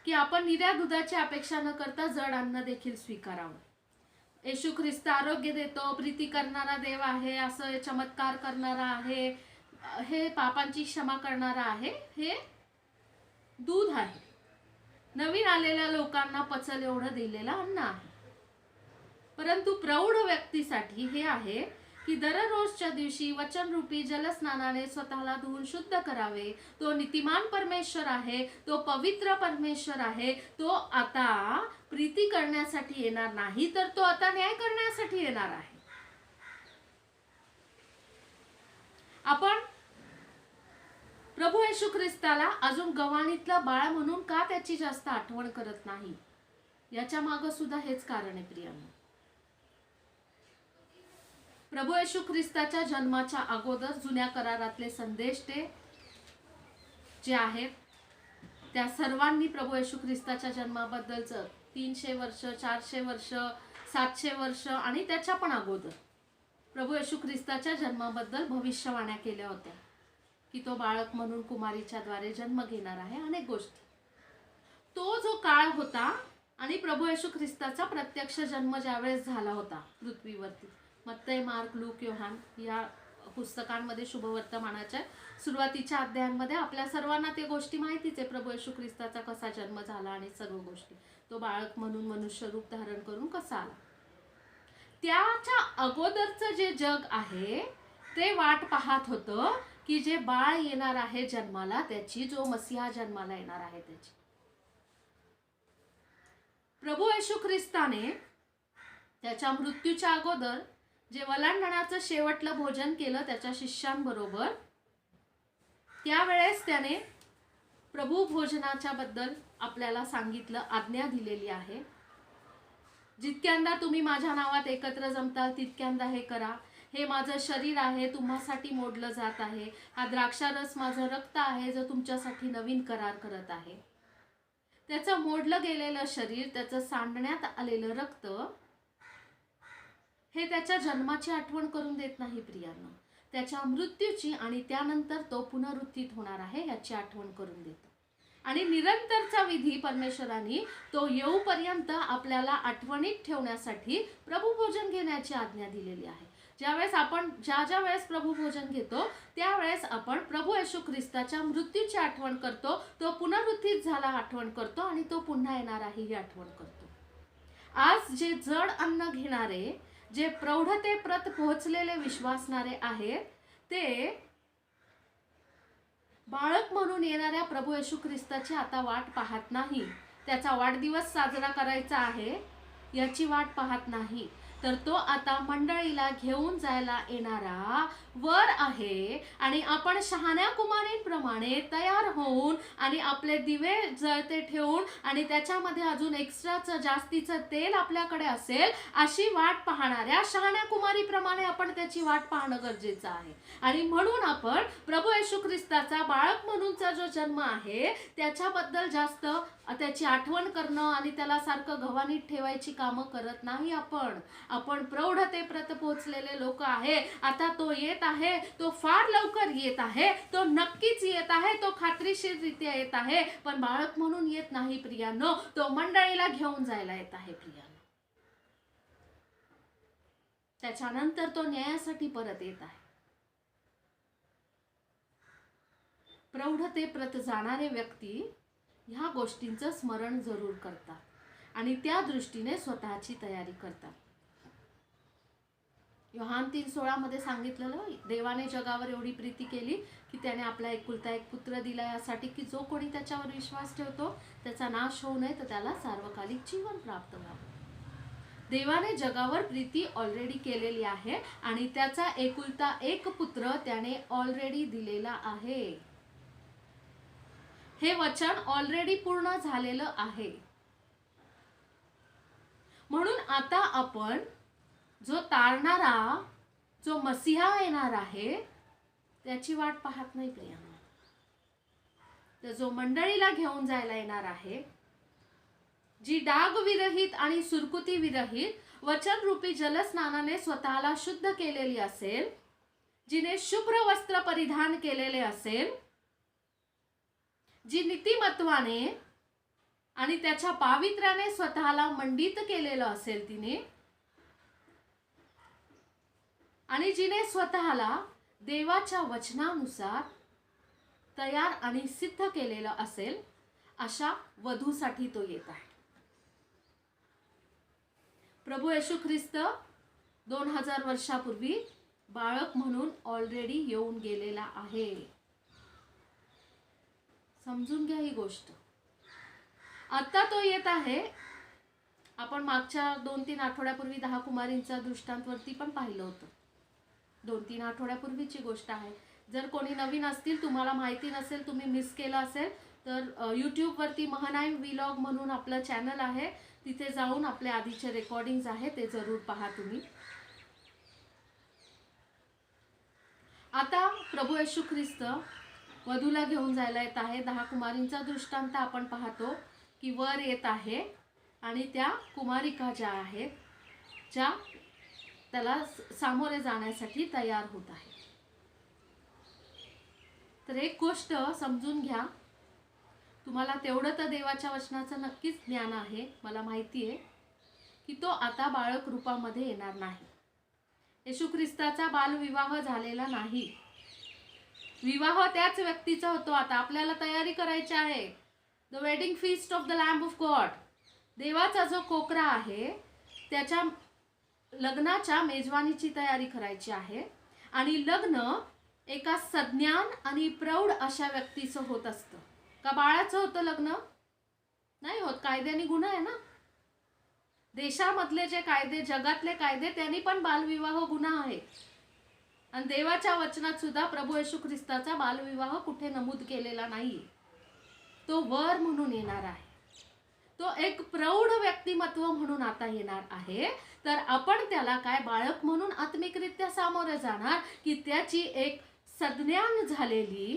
की आपण निऱ्या दुधाची अपेक्षा न करता जड अन्न देखील स्वीकारावं. येशू ख्रिस्त आरोग्य देतो, प्रीती करणारा देव आहे, असं चमत्कार करणारा आहे, हे पापांची क्षमा करणारा आहे, हे दूध आहे. नवीन आलेल्या लोकांना पचल एवढं दिलेलं अन्न आहे. परंतु प्रौढ व्यक्तीसाठी हे आहे की दररोजच्या दिवशी वचनरूपी जलस्नानाने स्वतःला धुवून शुद्ध करावे. तो नीतिमान परमेश्वर आहे, तो पवित्र परमेश्वर आहे. तो आता प्रीती करण्यासाठी येणार नाही, तर तो आता न्याय करण्यासाठी येणार आहे. आपण प्रभू येशू ख्रिस्ताला अजून गवाणीतलं बाळ म्हणून का त्याची जास्त आठवण करत नाही, याच्या मागे सुद्धा हेच कारण आहे प्रियांनो. प्रभू येशू ख्रिस्ताच्या जन्माच्या अगोदर जुन्या करारातले संदेश ते जे आहेत, त्या सर्वांनी प्रभू येशू ख्रिस्ताच्या जन्माबद्दलचं 300 वर्ष, 400 वर्ष, 700 वर्ष आणि त्याच्या पण अगोदर प्रभू येशू ख्रिस्ताच्या जन्माबद्दल भविष्यवाण्या केल्या होत्या की तो बाळक म्हणून कुमारीच्या द्वारे जन्म घेणार आहे. अनेक गोष्टी. तो जो काळ होता आणि प्रभू येशू ख्रिस्ताचा प्रत्यक्ष जन्म ज्यावेळेस झाला होता पृथ्वीवरती, मत्तई, मार्क, लूक, योहान या पुस्तकांमध्ये शुभवर्तमानाच्या सुरुवातीच्या अध्यायांमध्ये आपल्या सर्वांना ते गोष्टी माहितीच आहे. प्रभू येशू ख्रिस्ताचा कसा जन्म झाला आणि सर्व गोष्टी, तो बाळक म्हणून मनुष्य रूप धारण करून कसा आला. त्याच्या अगोदरचं जे जग आहे ते वाट पाहत होतं की जे बाळ येणार आहे जन्माला, त्याची, जो मसीहा जन्माला येणार आहे त्याची. प्रभू येशू ख्रिस्ताने त्याच्या मृत्यूच्या अगोदर जे वलांडणाचं शेवटलं भोजन केलं त्याच्या शिष्यांबरोबर, त्यावेळेस त्याने प्रभू भोजनाच्या बद्दल आपल्याला सांगितलं, आज्ञा दिलेली आहे. जितक्यांदा तुम्ही माझ्या नावात एकत्र जमताल तितक्यांदा हे करा. हे माझं शरीर आहे, तुम्हासाठी मोडलं जात आहे. हा द्राक्षारस माझं रक्त आहे, जो तुमच्यासाठी नवीन करार करत आहे. त्याचं मोडलं गेलेलं शरीर, त्याचं सांडण्यात आलेलं रक्त हे त्याच्या जन्माची आठवण करून देत नाही प्रियांनो, त्याच्या मृत्यूची आणि त्यानंतर तो पुनरुत्थित होणार आहे याची आठवण करून देतो. आणि निरंतरचा विधी परमेश्वरांनी तो येऊपर्यंत आपल्याला आठवणीत ठेवण्यासाठी प्रभू भोजन घेण्याची आज्ञा दिलेली आहे. ज्यावेळेस आपण ज्या वेळेस प्रभू भोजन घेतो त्यावेळेस आपण प्रभू येशू ख्रिस्ताच्या मृत्यूची आठवण करतो, तो पुनरुत्थित झाला आठवण करतो आणि तो पुन्हा येणार आहे ही आठवण करतो. आज जे जड अन्न घेणारे, जे प्रौढतेप्रत पोहोचलेले विश्वासणारे आहेत, ते बाळक म्हणून येणाऱ्या प्रभू येशू ख्रिस्ताची आता वाट पाहत नाही. त्याचा वाढदिवस साजरा करायचा आहे याची वाट पाहत नाही, तर तो आता मंडळीला घेऊन जायला येणारा वर आहे. आणि आपण शहाण्या कुमारींप्रमाणे तयार होऊन आणि आपले दिवे जळते ठेवून आणि त्याच्यामध्ये अजून एक्स्ट्राचं जास्तीचं तेल आपल्याकडे असेल अशी वाट पाहणाऱ्या शहाण्या कुमारीप्रमाणे आपण त्याची वाट पाहणं गरजेचं आहे. आणि म्हणून आपण प्रभू येशू ख्रिस्ताचा बाळक म्हणूनचा जो जन्म आहे त्याच्याबद्दल जास्त त्याची आठवण करणं आणि त्याला सारखं गव्हाणीत ठेवायची कामं करत नाही. आपण प्रौढतेप्रत पोहोचलेले लोक आहे. आता तो येत आहे, तो फार लवकर येत आहे, तो नक्कीच येत आहे, तो खात्रीशीररित्या येत आहे, पण बाळक म्हणून येत नाही प्रियांनो, तो मंडळीला घेऊन जायला येत आहे प्रियांनो. त्याच्यानंतर तो न्यायासाठी परत येत आहे. प्रौढतेप्रत जाणारे व्यक्ती ह्या गोष्टींचं स्मरण जरूर करतात आणि त्या दृष्टीने स्वतःची तयारी करतात. योहान 3:16 मध्ये सांगितलेलं, देवाने जगावर एवढी प्रीती केली की त्याने आपला एकुलता एक पुत्र दिला, यासाठी की जो कोणी त्याच्यावर विश्वास ठेवतो त्याचा नाश होऊ नये, तर त्याला सार्वकालिक जीवन प्राप्त व्हावं. देवाने जगावर प्रीती ऑलरेडी केलेली आहे आणि त्याचा एकुलता एक पुत्र त्याने ऑलरेडी दिलेला आहे. हे वचन ऑलरेडी पूर्ण झालेलं आहे. म्हणून आता आपण जो तारणारा, जो मसीहा येणार आहे त्याची वाट पाहत नाही प्रियांनो. तर जो मंडळीला घेऊन जायला येणार आहे, जी डाग विरहित आणि सुरकुती विरहित वचनरूपी जलस्नानाने स्वतःला शुद्ध केलेली असेल, जिने शुभ्र वस्त्र परिधान केलेले असेल, जी नीतिमत्वाने आणि त्याच्या पावित्र्याने स्वतःला मंडित केलेलं असेल तिने, आणि जिने स्वतःला देवाच्या वचनानुसार तयार आणि सिद्ध केलेलं असेल, अशा वधूसाठी तो येत आहे. प्रभू येशू ख्रिस्त 2000 वर्षापूर्वी बाळक म्हणून ऑलरेडी येऊन गेलेला आहे. समजून घ्या ही गोष्ट. आता तो येत आहे. आपण मागच्या 2-3 आठवड्यापूर्वी 10 कुमारींचा दृष्टांतवरती पण पाहिलं होतं. 2-3 आठवड्यापूर्वीची गोष्ट आहे. जर कोणी नवीन असतील, तुम्हाला माहिती नसेल, तुम्ही मिस केलं असेल, तर यूट्यूबवरती महनाईम व्लॉग म्हणून आपलं चॅनल आहे, तिथे जाऊन आपले आधीचे रेकॉर्डिंग्स आहे ते जरूर पहा तुम्ही. आता प्रभू येशू ख्रिस्त वधूला घेऊन जायला येत आहे. 10 कुमारींचा दृष्टांत आपण पाहतो की वर येत आहे आणि त्या कुमारिका ज्या आहेत, ज्या त्याला सामोरे जाण्यासाठी तयार होत आहे. तर एक गोष्ट समजून घ्या, तुम्हाला तेवढं तर देवाच्या वचनाचं नक्कीच ज्ञान आहे, मला माहिती आहे की तो आता बाळक रूपामध्ये येणार नाही. येशू ख्रिस्ताचा बालविवाह झालेला नाही. विवाह त्याच व्यक्तीचा होतो. आता आपल्याला तयारी करायची आहे. The wedding feast of the lamb of God. देवाचा जो कोकरा आहे त्याच्या लग्नाच्या मेजवानीची तयारी करायची आहे. आणि लग्न एका सज्ञान आणि प्रौढ अशा व्यक्तीचं होत असतं. का बाळाचं होतं लग्न? नाही होत. कायद्याने गुन्हा आहे ना. देशामधले जे कायदे, जगातले कायदे, त्यांनी पण बालविवाह गुन्हा आहे. आणि देवाच्या वचनात सुद्धा प्रभू येशू ख्रिस्ताचा बालविवाह कुठे नमूद केलेला नाही. तो वर म्हणून येणार आहे. तो एक प्रौढ व्यक्तिमत्व म्हणून आता येणार आहे. तर आपण त्याला काय बाळक म्हणून आत्मिकरित्या सामोरे जाणार की त्याची एक सज्ञान झालेली,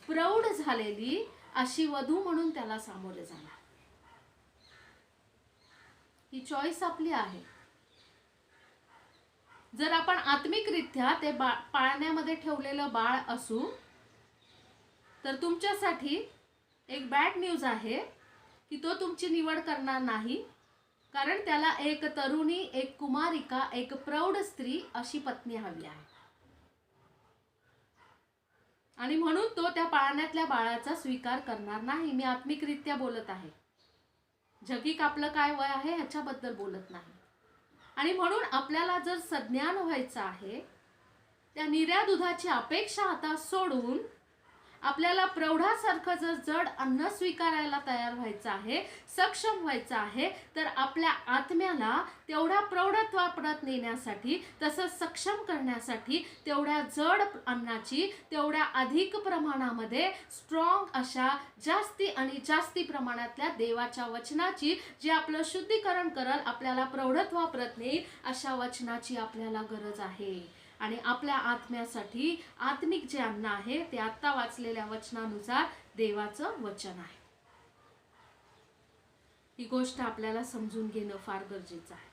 प्रौढ झालेली अशी वधू म्हणून त्याला सामोरे जाणार. ही चॉईस आपली आहे. जर आपण आत्मिकरित्या ते पाळण्यामध्ये ठेवलेलं बाळ असू तर तुमच्यासाठी एक बॅड न्यूज आहे की तो तुमची निवड करणार नाही. कारण त्याला एक तरुणी, एक कुमारिका, एक प्रौढ स्त्री अशी पत्नी हवी आहे. आणि म्हणून तो त्या पाळण्यातल्या बाळाचा स्वीकार करणार नाही. मी आत्मिकरित्या बोलत आहे. जगिक आपलं काय वय आहे ह्याच्याबद्दल बोलत नाही. आणि म्हणून आपल्याला जर सज्ञान व्हायचं आहे, त्या निर्या दुधाची अपेक्षा आता सोडून आपल्याला प्रौढासारखं जर जड अन्न स्वीकारायला तयार व्हायचं आहे, सक्षम व्हायचं आहे, तर आपल्या आत्म्याला तेवढ्या प्रौढत्वापर्यंत नेण्यासाठी, तसंच सक्षम करण्यासाठी तेवढ्या जड अन्नाची, तेवढ्या अधिक प्रमाणामध्ये स्ट्रॉंग अशा जास्ती आणि जास्ती प्रमाणातल्या देवाच्या वचनाची, जे आपलं शुद्धीकरण करल, आपल्याला प्रौढत्वापर्यंत नेईल अशा वचनाची आपल्याला गरज आहे. आणि आपल्या आत्म्यासाठी आत्मिक जे अन्न आहे ते आत्ता वाचलेल्या वचनानुसार देवाचं वचन आहे. ही गोष्ट आपल्याला समजून घेणं फार गरजेचं आहे.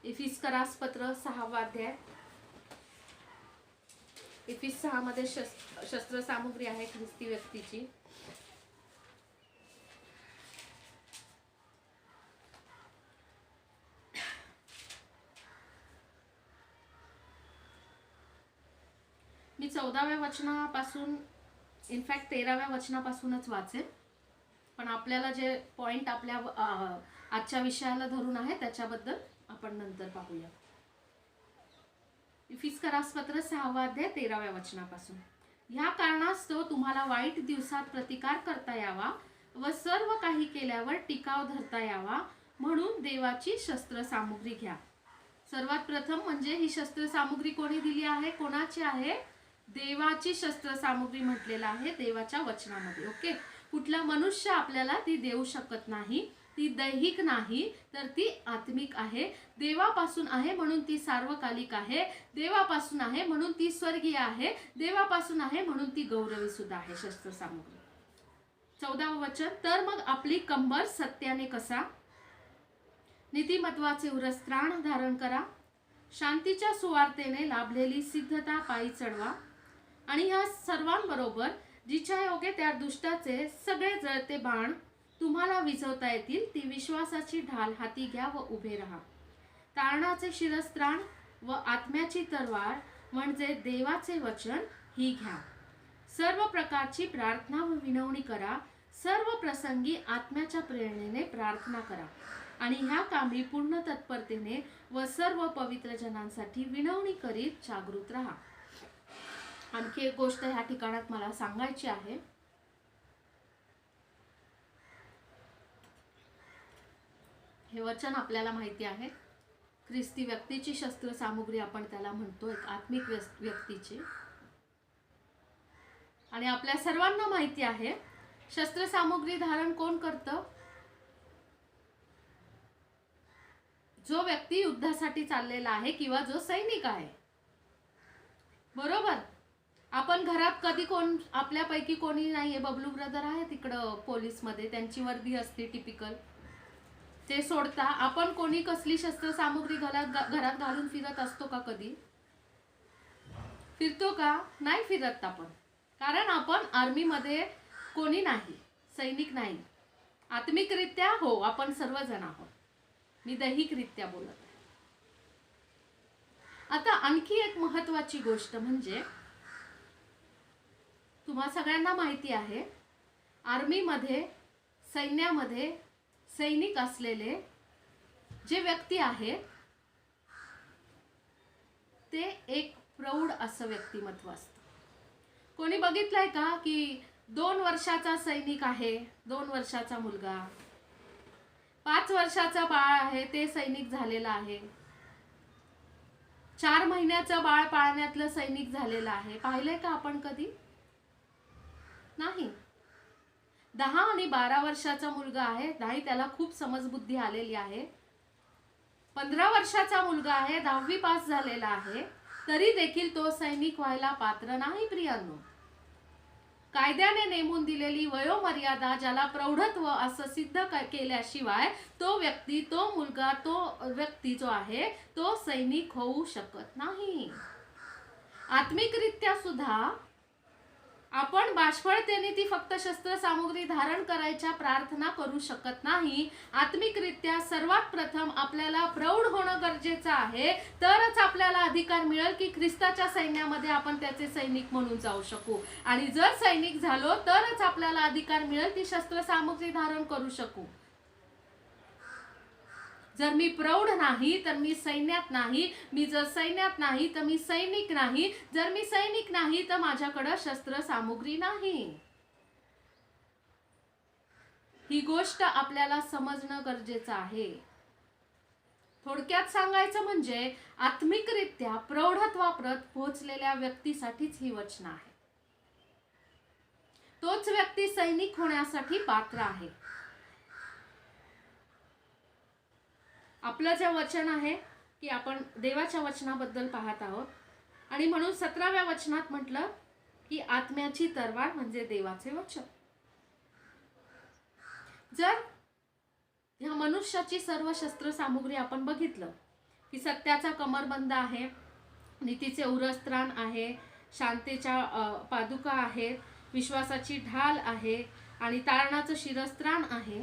इफिस्करास पत्र 6 अध्याय. इफिस 6 मध्ये शस्त्र सामुग्री आहे ख्रिस्ती व्यक्तीची. मी 14व्या वचनापासून, इनफॅक्ट 13व्या वचनापासूनच वाचेल, पण आपल्याला जे पॉइंट आपल्या आजच्या विषयाला धरून आहे त्याच्याबद्दल आपण नंतर पाहूया. इफिस्करास पत्र 6 अध्याय 13व्या वचनापासून. ह्या कारणास्तव तुम्हाला वाईट दिवसात प्रतिकार करता यावा व सर्व काही केल्यावर टिकाव धरता यावा म्हणून देवाची शस्त्र सामुग्री घ्या. सर्वात प्रथम म्हणजे ही शस्त्र सामुग्री कोणी दिली आहे? कोणाची आहे? देवाची शस्त्र सामुग्री म्हटलेलं आहे देवाच्या वचनामध्ये. ओके. कुठला मनुष्य आपल्याला ती देऊ शकत नाही. ती दैहिक नाही तर ती आत्मिक आहे. देवापासून आहे म्हणून ती सार्वकालिक आहे. देवापासून आहे म्हणून ती स्वर्गीय आहे. देवापासून आहे म्हणून ती गौरवी सुद्धा आहे शस्त्र सामुग्री. 14वं वचन. तर मग आपली कंबर सत्याने कसा, नीतिमत्वाचे उरस्त्राण धारण करा, शांतीच्या सुवार्तेने लाभलेली सिद्धता पायी चढवा आणि ह्या सर्वांबरोबर जिच्या योगे त्या दुष्टाचे सगळे जळते बाण तुम्हाला विझवता येतील ती विश्वासाची ढाल हाती घ्या व उभे राहा. तारणाचे शिरस्त्राण व आत्म्याची तलवार म्हणजे देवाचे वचन ही घ्या. सर्व प्रकारची प्रार्थना व विनवणी करा. सर्व प्रसंगी आत्म्याच्या प्रेरणेने प्रार्थना करा आणि ह्या कामी पूर्ण तत्परतेने व सर्व पवित्र जनांसाठी विनवणी करीत जागृत राहा. आणखी एक गोष्ट ह्या ठिकाणात मला सांगायची आहे. हे वचन आपल्याला माहिती आहे. ख्रिस्ती व्यक्तीची शस्त्र सामुग्री आपण त्याला म्हणतो, एक आत्मिक व्यक्तीची. आणि आपल्या सर्वांना माहिती आहे शस्त्र सामुग्री धारण कोण करतं? जो व्यक्ती युद्धासाठी चाललेला आहे किंवा जो सैनिक आहे. बरोबर. आपण घरात कधी कोण आपल्यापैकी कोणी नाहीये, बबलू ब्रदर आहे तिकडं पोलीस मध्ये, त्यांची वर्दी असते टिपिकल, ते सोडता आपण कोणी कसली शस्त्र सामुग्री घरात घालून फिरत असतो का? कधी फिरतो का? नाही फिरत आपण. कारण आपण आर्मी मध्ये कोणी नाही, सैनिक नाही. आत्मिकरित्या हो, आपण सर्वजण आहोत. मी दैहिकरित्या बोलत आहे. आता आणखी एक महत्त्वाची गोष्ट म्हणजे तुम्हा सगळ्यांना माहिती आहे, आर्मीमध्ये, सैन्यामध्ये सैनिक असलेले जे व्यक्ती आहेत ते एक प्रौढ असं व्यक्तिमत्व असतं. कोणी बघितलंय का की 2 वर्षाचा सैनिक आहे, 2 वर्षाचा मुलगा, 5 वर्षाचा बाळ आहे, ते सैनिक झालेलं आहे, 4 महिन्याचं बाळ पाळण्यातलं सैनिक झालेलं आहे. पाहिलंय का आपण कधी? नाही. 10 आणि 12 वर्षाचा मुलगा आहे, नाही, त्याला खूप समजबुद्धी आलेली आहे. 15 वर्षाचा मुलगा आहे, 10वी पास झालेला आहे, तरी देखील तो सैनिक व्हायला पात्र नाही प्रियांनो. कायद्याने नेमून दिलेली वयोमर्यादा, ज्याला प्रौढत्व असं सिद्ध केल्याशिवाय तो व्यक्ती, तो मुलगा, तो व्यक्ती जो आहे तो सैनिक होऊ शकत नाही. आत्मिकरित्या सुद्धा आपण बाष्फळतेने ती फक्त शस्त्रसामुग्री धारण करायच्या प्रार्थना करू शकत नाही. आत्मिकरित्या सर्वात प्रथम आपल्याला प्रौढ होणं गरजेचं आहे, तरच आपल्याला अधिकार मिळेल की ख्रिस्ताच्या सैन्यामध्ये आपण त्याचे सैनिक म्हणून जाऊ शकू. आणि जर सैनिक झालो तरच आपल्याला अधिकार मिळेल ती शस्त्रसामुग्री धारण करू शकू. जर मी प्रौढ नाही तर मी सैन्यात नाही, मी जर सैन्यात नाही तर मी सैनिक नाही, जर मी सैनिक नाही तर माझ्याकडे शस्त्र सामुग्री नाही. ही गोष्ट आपल्याला समजणं गरजेचं आहे. थोडक्यात सांगायचं म्हणजे आत्मिकरित्या प्रौढत्वाप्रत पोहोचलेल्या व्यक्तीसाठीच ही वचन आहे. तोच व्यक्ती सैनिक होण्यासाठी पात्र आहे. आपलं जे वचन आहे की आपण देवाच्या वचनाबद्दल पाहत आहोत आणि म्हणून 17व्या वचनात म्हटलं की आत्म्याची तलवार म्हणजे देवाचे वचन. जर ह्या मनुष्याची सर्व शस्त्र सामुग्री आपण बघितलं की सत्याचा कमरबंद आहे, नीतीचे उरस्त्राण आहे, शांतीच्या पादुका आहेत, विश्वासाची ढाल आहे आणि तारणाचं शिरस्त्राण आहे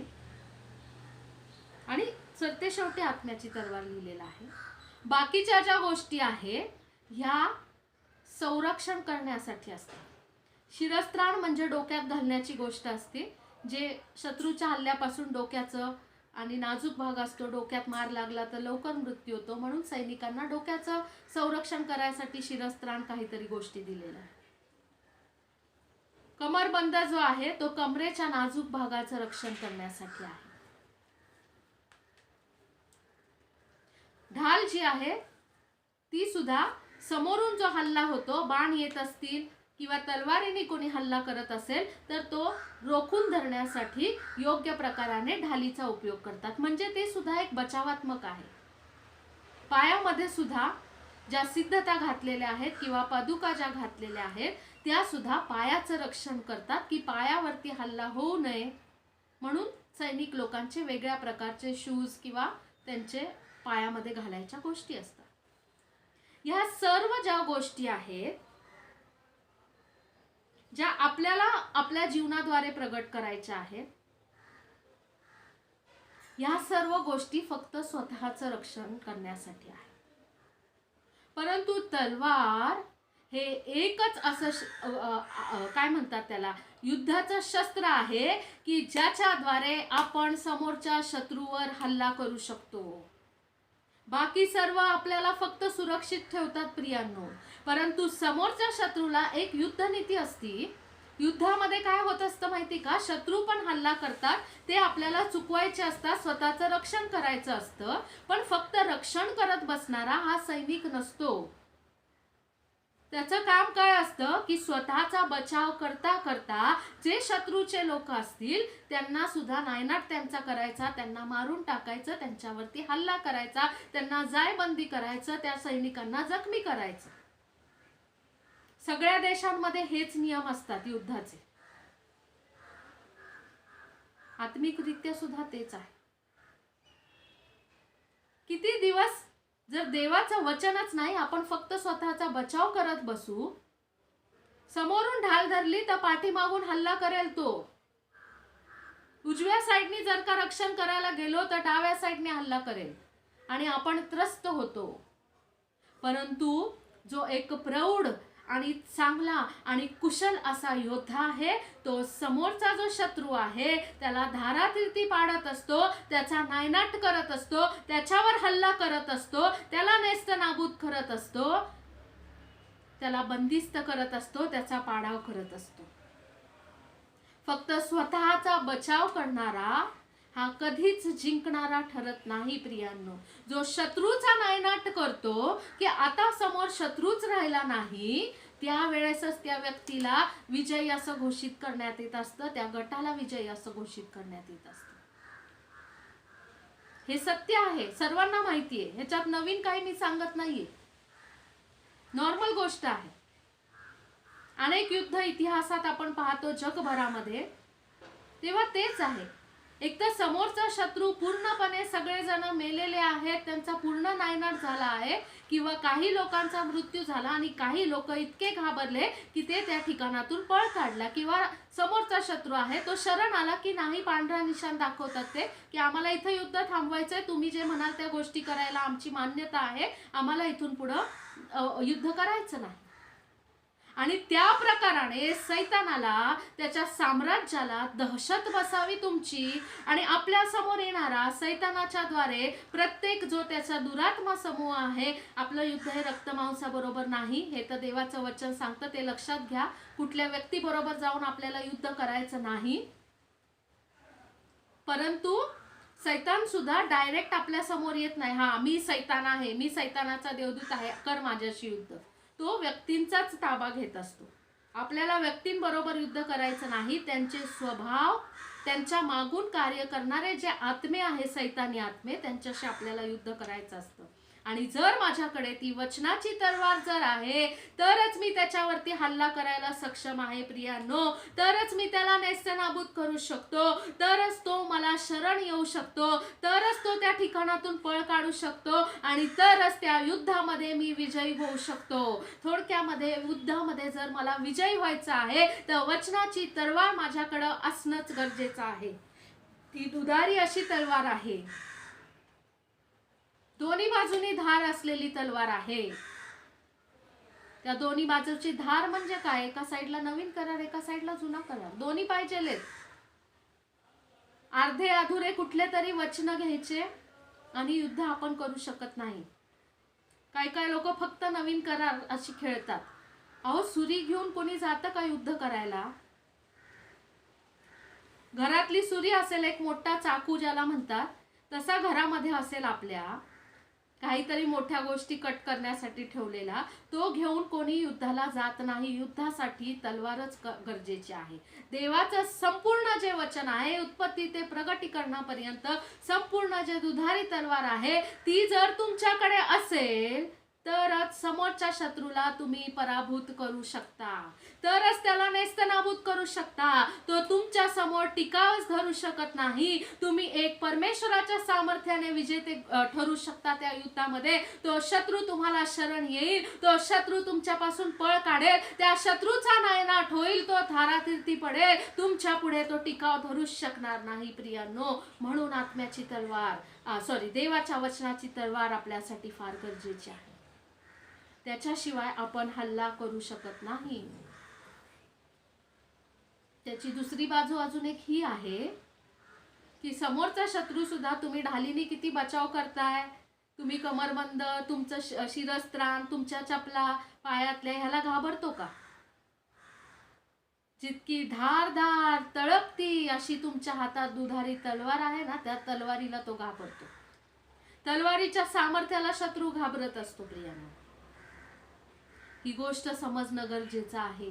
आणि सरते शेवटी आत्म्याची तलवार लिहिलेला आहे. बाकीच्या ज्या गोष्टी आहेत ह्या संरक्षण करण्यासाठी असतात. शिरस्त्राण म्हणजे डोक्यात घालण्याची गोष्ट असते, जे शत्रूच्या हल्ल्यापासून डोक्याचं आणि नाजूक भाग असतो, डोक्यात मार लागला तर लवकर मृत्यू होतो, म्हणून सैनिकांना डोक्याचं संरक्षण करायसाठी शिरस्त्राण काहीतरी गोष्टी दिलेल्या आहे. कमरबंद जो आहे तो कमरेच्या नाजूक भागाचं रक्षण करण्यासाठी आहे. ढाल जी आहे ती सुद्धा समोरून जो हल्ला होतो, बाण येत असतील किंवा तलवारीने कोणी हल्ला करत असेल तर तो रोखून धरण्यासाठी योग्य प्रकाराने ढालीचा उपयोग करतात, म्हणजे ते सुद्धा एक बचावात्मक आहे. पायामध्ये सुद्धा ज्या सिद्धता घातलेल्या आहेत किंवा पादुका ज्या घातलेल्या आहेत त्या सुद्धा पायाचं रक्षण करतात की पायावरती हल्ला होऊ नये, म्हणून सैनिक लोकांचे वेगळ्या प्रकारचे शूज किंवा त्यांचे पायामध्ये घालायच्या गोष्टी असतात. ह्या सर्व ज्या गोष्टी आहेत ज्या आपल्याला आपल्या जीवनाद्वारे प्रगट करायच्या आहेत, ह्या सर्व गोष्टी फक्त स्वतःचं रक्षण करण्यासाठी आहे. परंतु तलवार हे एकच असं काय म्हणतात त्याला, युद्धाचं शस्त्र आहे की ज्याच्याद्वारे आपण समोरच्या शत्रूवर हल्ला करू शकतो. बाकी सर्व आपल्याला फक्त सुरक्षित ठेवतात प्रियांनो, परंतु समोरच्या शत्रूला एक युद्धनीती असती. युद्धामध्ये काय होत असतं माहिती का, शत्रू पण हल्ला करतात, ते आपल्याला चुकवायचे असतात, स्वतःचं रक्षण करायचं असतं, पण फक्त रक्षण करत बसणारा हा सैनिक नसतो. त्याचं काम काय असतं की स्वतःचा बचाव करता करता जे शत्रूचे लोक असतील त्यांना सुद्धा नायनाट त्यांचा करायचा, त्यांना मारून टाकायचं, त्यांच्यावरती हल्ला करायचा, त्यांना जायबंदी करायचं, त्या सैनिकांना जखमी करायचं. सगळ्या देशांमध्ये हेच नियम असतात युद्धाचे. आत्मिकरित्या सुद्धा तेच आहे. किती दिवस जर देवाचं वचनच नाही, आपण फक्त स्वतःचा बचाव करत बसू समोरून ढाल धरली तर पाठीमागून हल्ला करेल तो. उजव्या साईडनी जर का रक्षण करायला गेलो तर डाव्या साईडने हल्ला करेल आणि आपण त्रस्त होतो. परंतु जो एक प्रौढ आणि चांगला आणि कुशल असा योद्धा आहे, तो समोरचा जो शत्रू आहे त्याला धारातीर्थी पाडत असतो, त्याचा नायनाट करत असतो, त्याच्यावर हल्ला करत असतो, त्याला नेस्तनाबूत करत असतो, त्याला बंदिस्त करत असतो, त्याचा पाडाव करत असतो. फक्त स्वतःचा बचाव करणारा हा कधीच जिंकणारा ठरत नाही प्रियांनो. जो शत्रूचा नायनाट करतो की आता समोर शत्रूच राहिला नाही, त्यावेळेसच त्या व्यक्तीला विजयी असं घोषित करण्यात येत असतं, त्या गटाला विजयी असं घोषित करण्यात येत असतं. हे सत्य आहे, सर्वांना माहिती आहे, ह्याच्यात नवीन काही मी सांगत नाहीये, नॉर्मल गोष्ट आहे. अनेक युद्ध इतिहासात आपण पाहतो जगभरामध्ये, तेव्हा तेच आहे. एक तर समोरचा शत्रू पूर्णपणे सगळेजण मेलेले आहेत, त्यांचा पूर्ण नायनाट झाला आहे, किंवा काही लोकांचा मृत्यू झाला आणि काही लोक इतके घाबरले की ते त्या ठिकाणातून पळ काढला, किंवा समोरचा शत्रू आहे तो शरण आला की नाही, पांढरा निशाण दाखवतात ते की आम्हाला इथं युद्ध थांबवायचंय, तुम्ही जे म्हणाल त्या गोष्टी करायला आमची मान्यता आहे, आम्हाला इथून पुढं युद्ध करायचं नाही. आणि त्या प्रकाराने सैतानाला, त्याच्या साम्राज्याला दहशत बसावी तुमची, आणि आपल्या समोर येणारा सैतानाच्या द्वारे प्रत्येक जो त्याचा दुरात्मा समूह आहे, आपलं युद्ध हे रक्तमांसाबरोबर नाही, हे तर देवाचं वचन सांगतं, ते लक्षात घ्या. कुठल्या व्यक्तीबरोबर जाऊन आपल्याला युद्ध करायचं नाही. परंतु सैतान सुद्धा डायरेक्ट आपल्या समोर येत नाही, हा मी सैतान आहे, मी सैतानाचा देवदूत आहे, कर माझ्याशी युद्ध. तो व्यक्तींचाच ताबा घेत असतो. आपल्याला व्यक्तींबरोबर युद्ध करायचं नाही, त्यांचे स्वभाव, त्यांच्या मागून कार्य करणारे जे आत्मे आहे, सैतानी आत्मे, त्यांच्याशी आपल्याला युद्ध करायचं असतं. आणि जर माझ्याकडे ती वचनाची तलवार जर आहे, तरच मी त्याच्यावरती हल्ला करायला सक्षम आहे प्रियांनो, तरच मी त्याला नेस्तनाबूत करू शकतो, तरच तो मला शरण येऊ शकतो, तरच तो त्या ठिकाणातून पळ काढू शकतो, आणि तरच त्या युद्धामध्ये मी विजयी होऊ शकतो. थोडक्यामध्ये युद्धामध्ये जर मला विजयी व्हायचं आहे तर वचनाची तलवार माझ्याकडे असणंच गरजेचं आहे. ती दुधारी अशी तलवार आहे, दोन्ही बाजूनी धार असलेली तलवार आहे. त्या दोन्ही बाजूची धार म्हणजे काय, एका साईडला नवीन करार, एका साईडला जुना करार, दोन्ही पाहिजेलेत. अर्धे अधुरे कुठले तरी वचन घ्यायचे आणि युद्ध आपण करू शकत नाही. काय काय लोक फक्त नवीन करार अशी खेळतात. अहो, सुरी घेऊन कोणी जातं का युद्ध करायला? घरातली सुरी असेल, एक मोठा चाकू ज्याला म्हणतात, तसा घरामध्ये असेल आपल्या काहीतरी मोठ्या गोष्टी कट करण्यासाठी ठेवलेला, तो घेऊन कोणी युद्धाला जात नाही. युद्धासाठी तलवारच गरजेची आहे. देवाचं संपूर्ण जे वचन आहे, उत्पत्ती ते प्रगटीकरणापर्यंत संपूर्ण जे दुधारी तलवार आहे, ती जर तुमच्याकडे असेल तरच समोरच्या शत्रूला तुम्ही पराभूत करू शकता, तरच त्याला नेस्तनाबूत करू शकता. तो तुमच्या समोर टिकावच धरू शकत नाही. तुम्ही एक परमेश्वराच्या सामर्थ्याने विजेते ठरू शकता त्या युद्धामध्ये. तो शत्रू तुम्हाला शरण येईल, तो शत्रू तुमच्यापासून पळ काढेल, त्या शत्रूचा नायनाट होईल, तो धारातीर्थी पडेल, तुमच्या पुढे तो टिकाव धरूच शकणार नाही प्रियांनो. म्हणून आत्म्याची तलवार, देवाच्या वचनाची तलवार आपल्यासाठी फार गरजेची आहे. त्याच्याशिवाय आपण हल्ला करू शकत नाही. त्याची दुसरी बाजू अजून एक ही आहे की समोरचा शत्रू सुद्धा तुम्ही ढालीने किती बचाव करताय, तुम्ही कमरबंद, तुमचं शिरस्त्राण, तुमच्या चपला पायातल्या, ह्याला घाबरतो का? जितकी धारदार तळपती अशी तुमच्या हातात दुधारी तलवार आहे ना, त्या तलवारीला तो घाबरतो. तलवारीच्या सामर्थ्याला शत्रू घाबरत असतो प्रियांनो. ही गोष्ट समजणं गरजेचं आहे.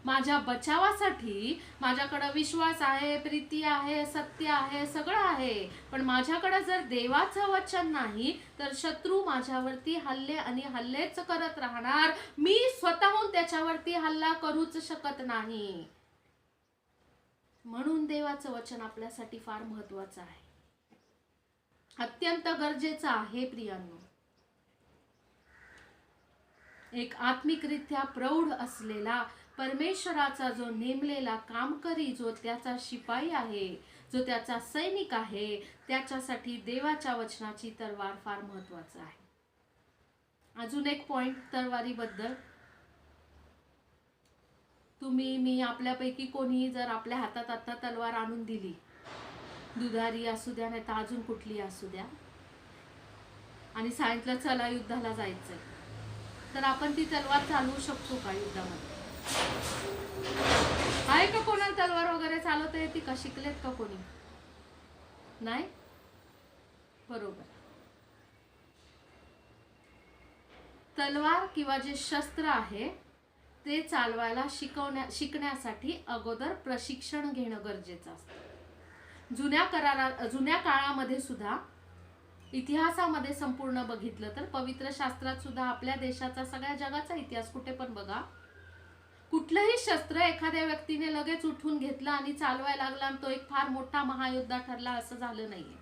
माझ्या बचावासाठी माझ्याकडे विश्वास आहे, प्रीती आहे, सत्य आहे, सगळं आहे, पण माझ्याकडे जर देवाचं वचन नाही तर शत्रू माझ्यावरती हल्ले आणि हल्लेच करत राहणार. मी स्वतःहून त्याच्यावरती हल्ला करूच शकत नाही. म्हणून देवाचं वचन आपल्यासाठी फार महत्वाचं आहे, अत्यंत गरजेचं आहे प्रियांनो. एक आत्मिकरित्या प्रौढ असलेला, परमेश्वराचा जो नेमलेला कामकरी, जो त्याचा शिपाई आहे, जो त्याचा सैनिक आहे, त्याच्यासाठी देवाच्या वचनाची तलवार फार महत्वाचं आहे. अजून एक पॉइंट तलवारीबद्दल. तुम्ही, मी, आपल्यापैकी कोणी जर आपल्या हातात आता तलवार आणून दिली, दुधारी असू द्या नाही तर अजून कुठली असू द्या, आणि सांगितलं चला युद्धाला जायचंय, तर आपण ती तलवार चालवू शकतो का युद्धामध्ये? आहे का कोणाला तलवार वगैरे चालवता येते का? शिकलेत का कोणी? नाही. बरोबर. तलवार किंवा जे शस्त्र आहे ते चालवायला शिकण्यासाठी अगोदर प्रशिक्षण घेणं गरजेचं असतं. जुन्या काळामध्ये सुद्धा, इतिहासामध्ये संपूर्ण बघितलं तर, पवित्र शास्त्रात सुद्धा, आपल्या देशाचा, सगळ्या जगाचा इतिहास कुठे पण बघा, कुठलंही शस्त्र एखाद्या व्यक्तीने लगेच उठून घेतलं आणि चालवायला लागला आणि तो एक फार मोठा महायोद्धा ठरला असं झालं नाहीये.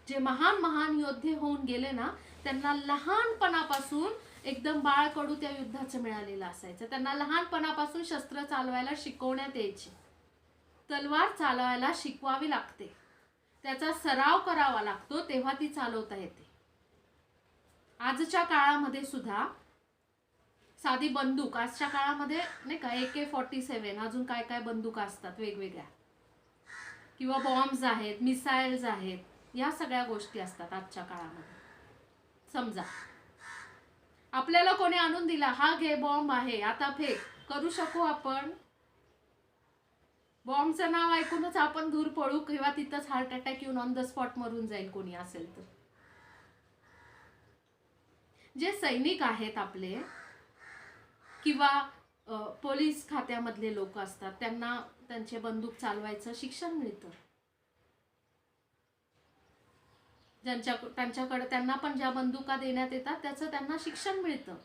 जे महान महान योद्धे होऊन गेले ना, त्यांना लहानपणापासून एकदम बाळकडू त्या युद्धाचं मिळालेलं असायचं. त्यांना लहानपणापासून शस्त्र चालवायला शिकवण्यात यायची. तलवार चालवायला शिकवावी लागते, त्याचा सराव करावा लागतो, तेव्हा ती चालवता येते. आजच्या काळामध्ये सुद्धा साधी बंदूक, आजच्या काळामध्ये नाही का, AK-47, अजून काय काय बंदुका असतात वेगवेगळ्या, किंवा बॉम्ब्स आहेत, मिसाईल्स आहेत, या सगळ्या गोष्टी असतात आजच्या काळामध्ये. समजा आपल्याला कोणी आणून दिला, हा घे बॉम्ब आहे, आता फेक, करू शकू आपण? बॉम्बचं नाव ऐकूनच आपण दूर पळू किंवा तिथंच हार्ट अटॅक येऊन ऑन द स्पॉट मरून जाईल कोणी असेल तर. जे सैनिक आहेत आपले किंवा पोलीस खात्यामधले लोक असतात, त्यांना त्यांचे बंदूक चालवायचं शिक्षण मिळतं. त्यांच्याकडे त्यांना पण ज्या बंदुका देण्यात येतात त्याचं त्यांना शिक्षण मिळतं.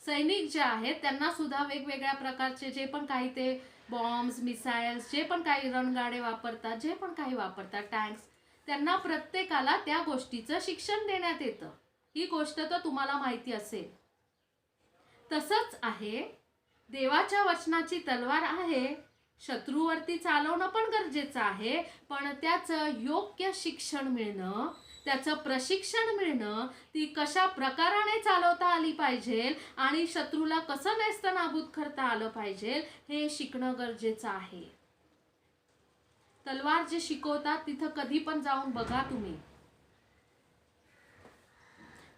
सैनिक जे आहेत त्यांना सुद्धा वेगवेगळ्या प्रकारचे जे पण काही ते बॉम्ब्स, मिसाईल्स, जे पण काही रणगाडे वापरतात, जे पण काही वापरतात, टँक्स, त्यांना प्रत्येकाला त्या गोष्टीचं शिक्षण देण्यात येतं. ही गोष्ट तर तुम्हाला माहिती असेल. तसंच आहे, देवाच्या वचनाची तलवार आहे, शत्रूवरती चालवणं पण गरजेचं आहे, पण त्याचं योग्य शिक्षण मिळणं, त्याचं प्रशिक्षण मिळणं, ती कशा प्रकाराने चालवता आली पाहिजे आणि शत्रूला कसं नेस्तनाबूत करता आलं पाहिजे हे शिकणं गरजेचं आहे. तलवार जे शिकवतात तिथं कधी पण जाऊन बघा तुम्ही,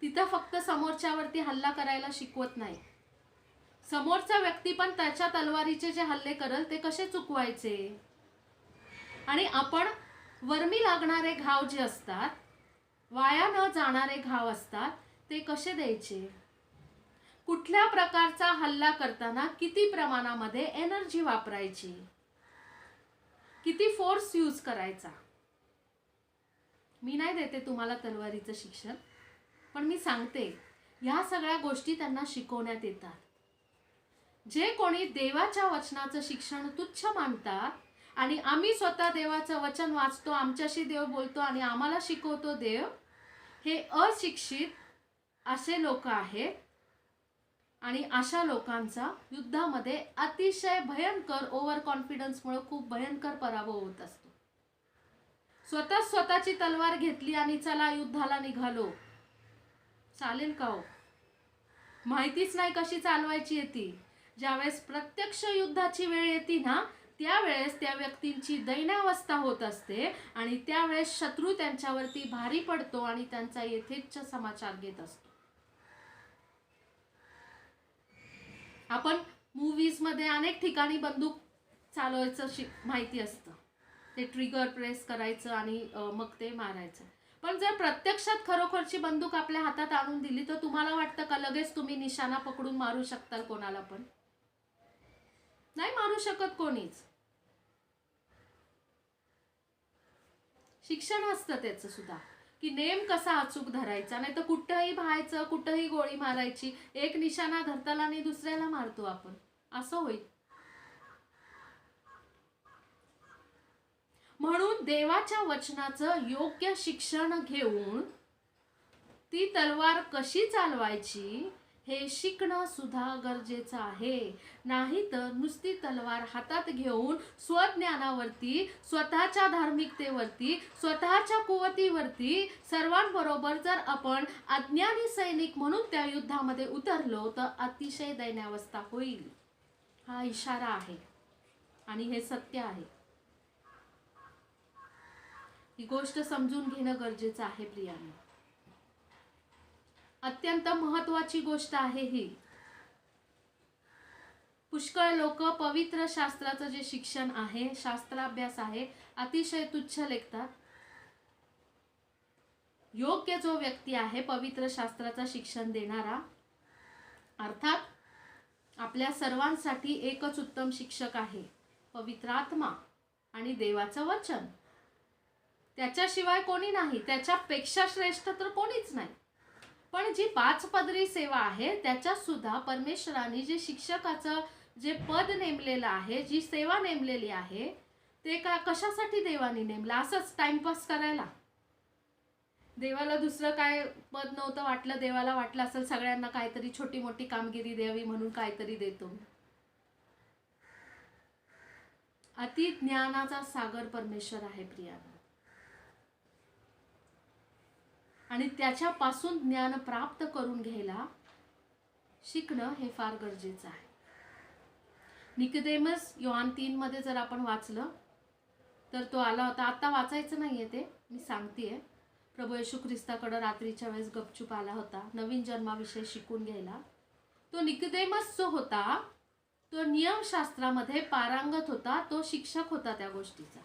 तिथं फक्त समोरच्यावरती हल्ला करायला शिकवत नाही. समोरचा व्यक्ती पण त्याच्या तलवारीचे जे हल्ले करेल ते कसे चुकवायचे, आणि आपण वर्मी लागणारे घाव जे असतात, वाया न जाणारे घाव असतात, ते कसे द्यायचे, कुठल्या प्रकारचा हल्ला करताना किती प्रमाणामध्ये एनर्जी वापरायची, किती फोर्स यूज करायचा. मी नाही देते तुम्हाला तलवारीचं शिक्षण, पण मी सांगते ह्या सगळ्या गोष्टी त्यांना शिकवण्यात येतात. जे कोणी देवाच्या वचनाचं शिक्षण तुच्छ मानतात आणि आम्ही स्वतः देवाचं वचन वाचतो, आमच्याशी देव बोलतो आणि आम्हाला शिकवतो देव, हे अशिक्षित असे लोक आहेत. आणि अशा लोकांचा युद्धामध्ये अतिशय भयंकर ओव्हर कॉन्फिडन्समुळे खूप भयंकर पराभव होत असतो. स्वतःची तलवार घेतली आणि चला युद्धाला निघालो, चालेल का हो? माहितीच नाही कशी चालवायची येते. ज्यावेळेस प्रत्यक्ष युद्धाची वेळ येते ना, त्यावेळेस त्या व्यक्तींची दैन्यावस्था होत असते आणि त्यावेळेस शत्रू त्यांच्यावरती भारी पडतो आणि त्यांचा यथेच्छ समाचार घेत असतो. आपण मूवीज मध्ये अनेक ठिकाणी बंदूक चालवायचं माहिती असतं, ते ट्रिगर प्रेस करायचं आणि मग ते मारायचं. पण जर प्रत्यक्षात खरोखरची बंदूक आपल्या हातात आणून दिली तर तुम्हाला वाटतं का लगेच तुम्ही निशाणा पकडून मारू शकताल कोणाला पण? नाही मारू शकत कोणीच. शिक्षण असतं त्याचं सुद्धा, की नेम कसा अचूक धरायचा, नाही तर कुठंही भायचं, कुठंही गोळी मारायची, एक निशाणा धरताला आणि दुसऱ्याला मारतो आपण, असं होईल. म्हणून देवाच्या वचनाचं योग्य शिक्षण घेऊन ती तलवार कशी चालवायची हे शिकणं सुद्धा गरजेचं आहे. नाही तर नुसती तलवार हातात घेऊन स्वज्ञानावरती, स्वतःच्या धार्मिकतेवरती, स्वतःच्या कुवतीवरती सर्वांबरोबर जर आपण अज्ञानी सैनिक म्हणून त्या युद्धामध्ये उतरलो तर अतिशय दैन्यावस्था होईल. हा इशारा आहे आणि हे सत्य आहे. ही गोष्ट समजून घेणं गरजेचं आहे प्रियांनो. अत्यंत महत्वाची गोष्ट आहे ही. पुष्कळ लोक पवित्र शास्त्राचं जे शिक्षण आहे, शास्त्राभ्यास आहे, अतिशय तुच्छ लेखतात. योग्य जो व्यक्ती आहे पवित्र शास्त्राचं शिक्षण देणारा, अर्थात आपल्या सर्वांसाठी एकच उत्तम शिक्षक आहे, पवित्र आत्मा आणि देवाचं वचन. त्याच्याशिवाय कोणी नाही, त्याच्यापेक्षा श्रेष्ठ तर कोणीच नाही. पण जी 5 पदरी सेवा आहे त्याच्यात सुद्धा परमेश्वराने जे शिक्षकाचं जे पद नेमलेलं आहे, जी सेवा नेमलेली आहे, ते कशासाठी देवाने नेमलं? असंच टाइमपास करायला? देवाला दुसरं काय पद नव्हतं वाटलं? देवाला वाटलं असेल सगळ्यांना काहीतरी छोटी मोठी कामगिरी द्यावी म्हणून काहीतरी देतो. अति ज्ञानाचा सागर परमेश्वर आहे प्रियांनो, आणि त्याच्यापासून ज्ञान प्राप्त करून घ्यायला शिकणं हे फार गरजेचं आहे. निकोदेमस योहान 3 मध्ये जर आपण वाचलं तर तो आला होता. आता वाचायचं नाहीये ते, मी सांगतेय. प्रभू येशू ख्रिस्ताकडे रात्रीच्या वेळेस गपचूप आला होता नवीन जन्माविषयी शिकून घ्यायला. तो निकोदेमस जो होता तो नियमशास्त्रामध्ये पारंगत होता, तो शिक्षक होता त्या गोष्टीचा.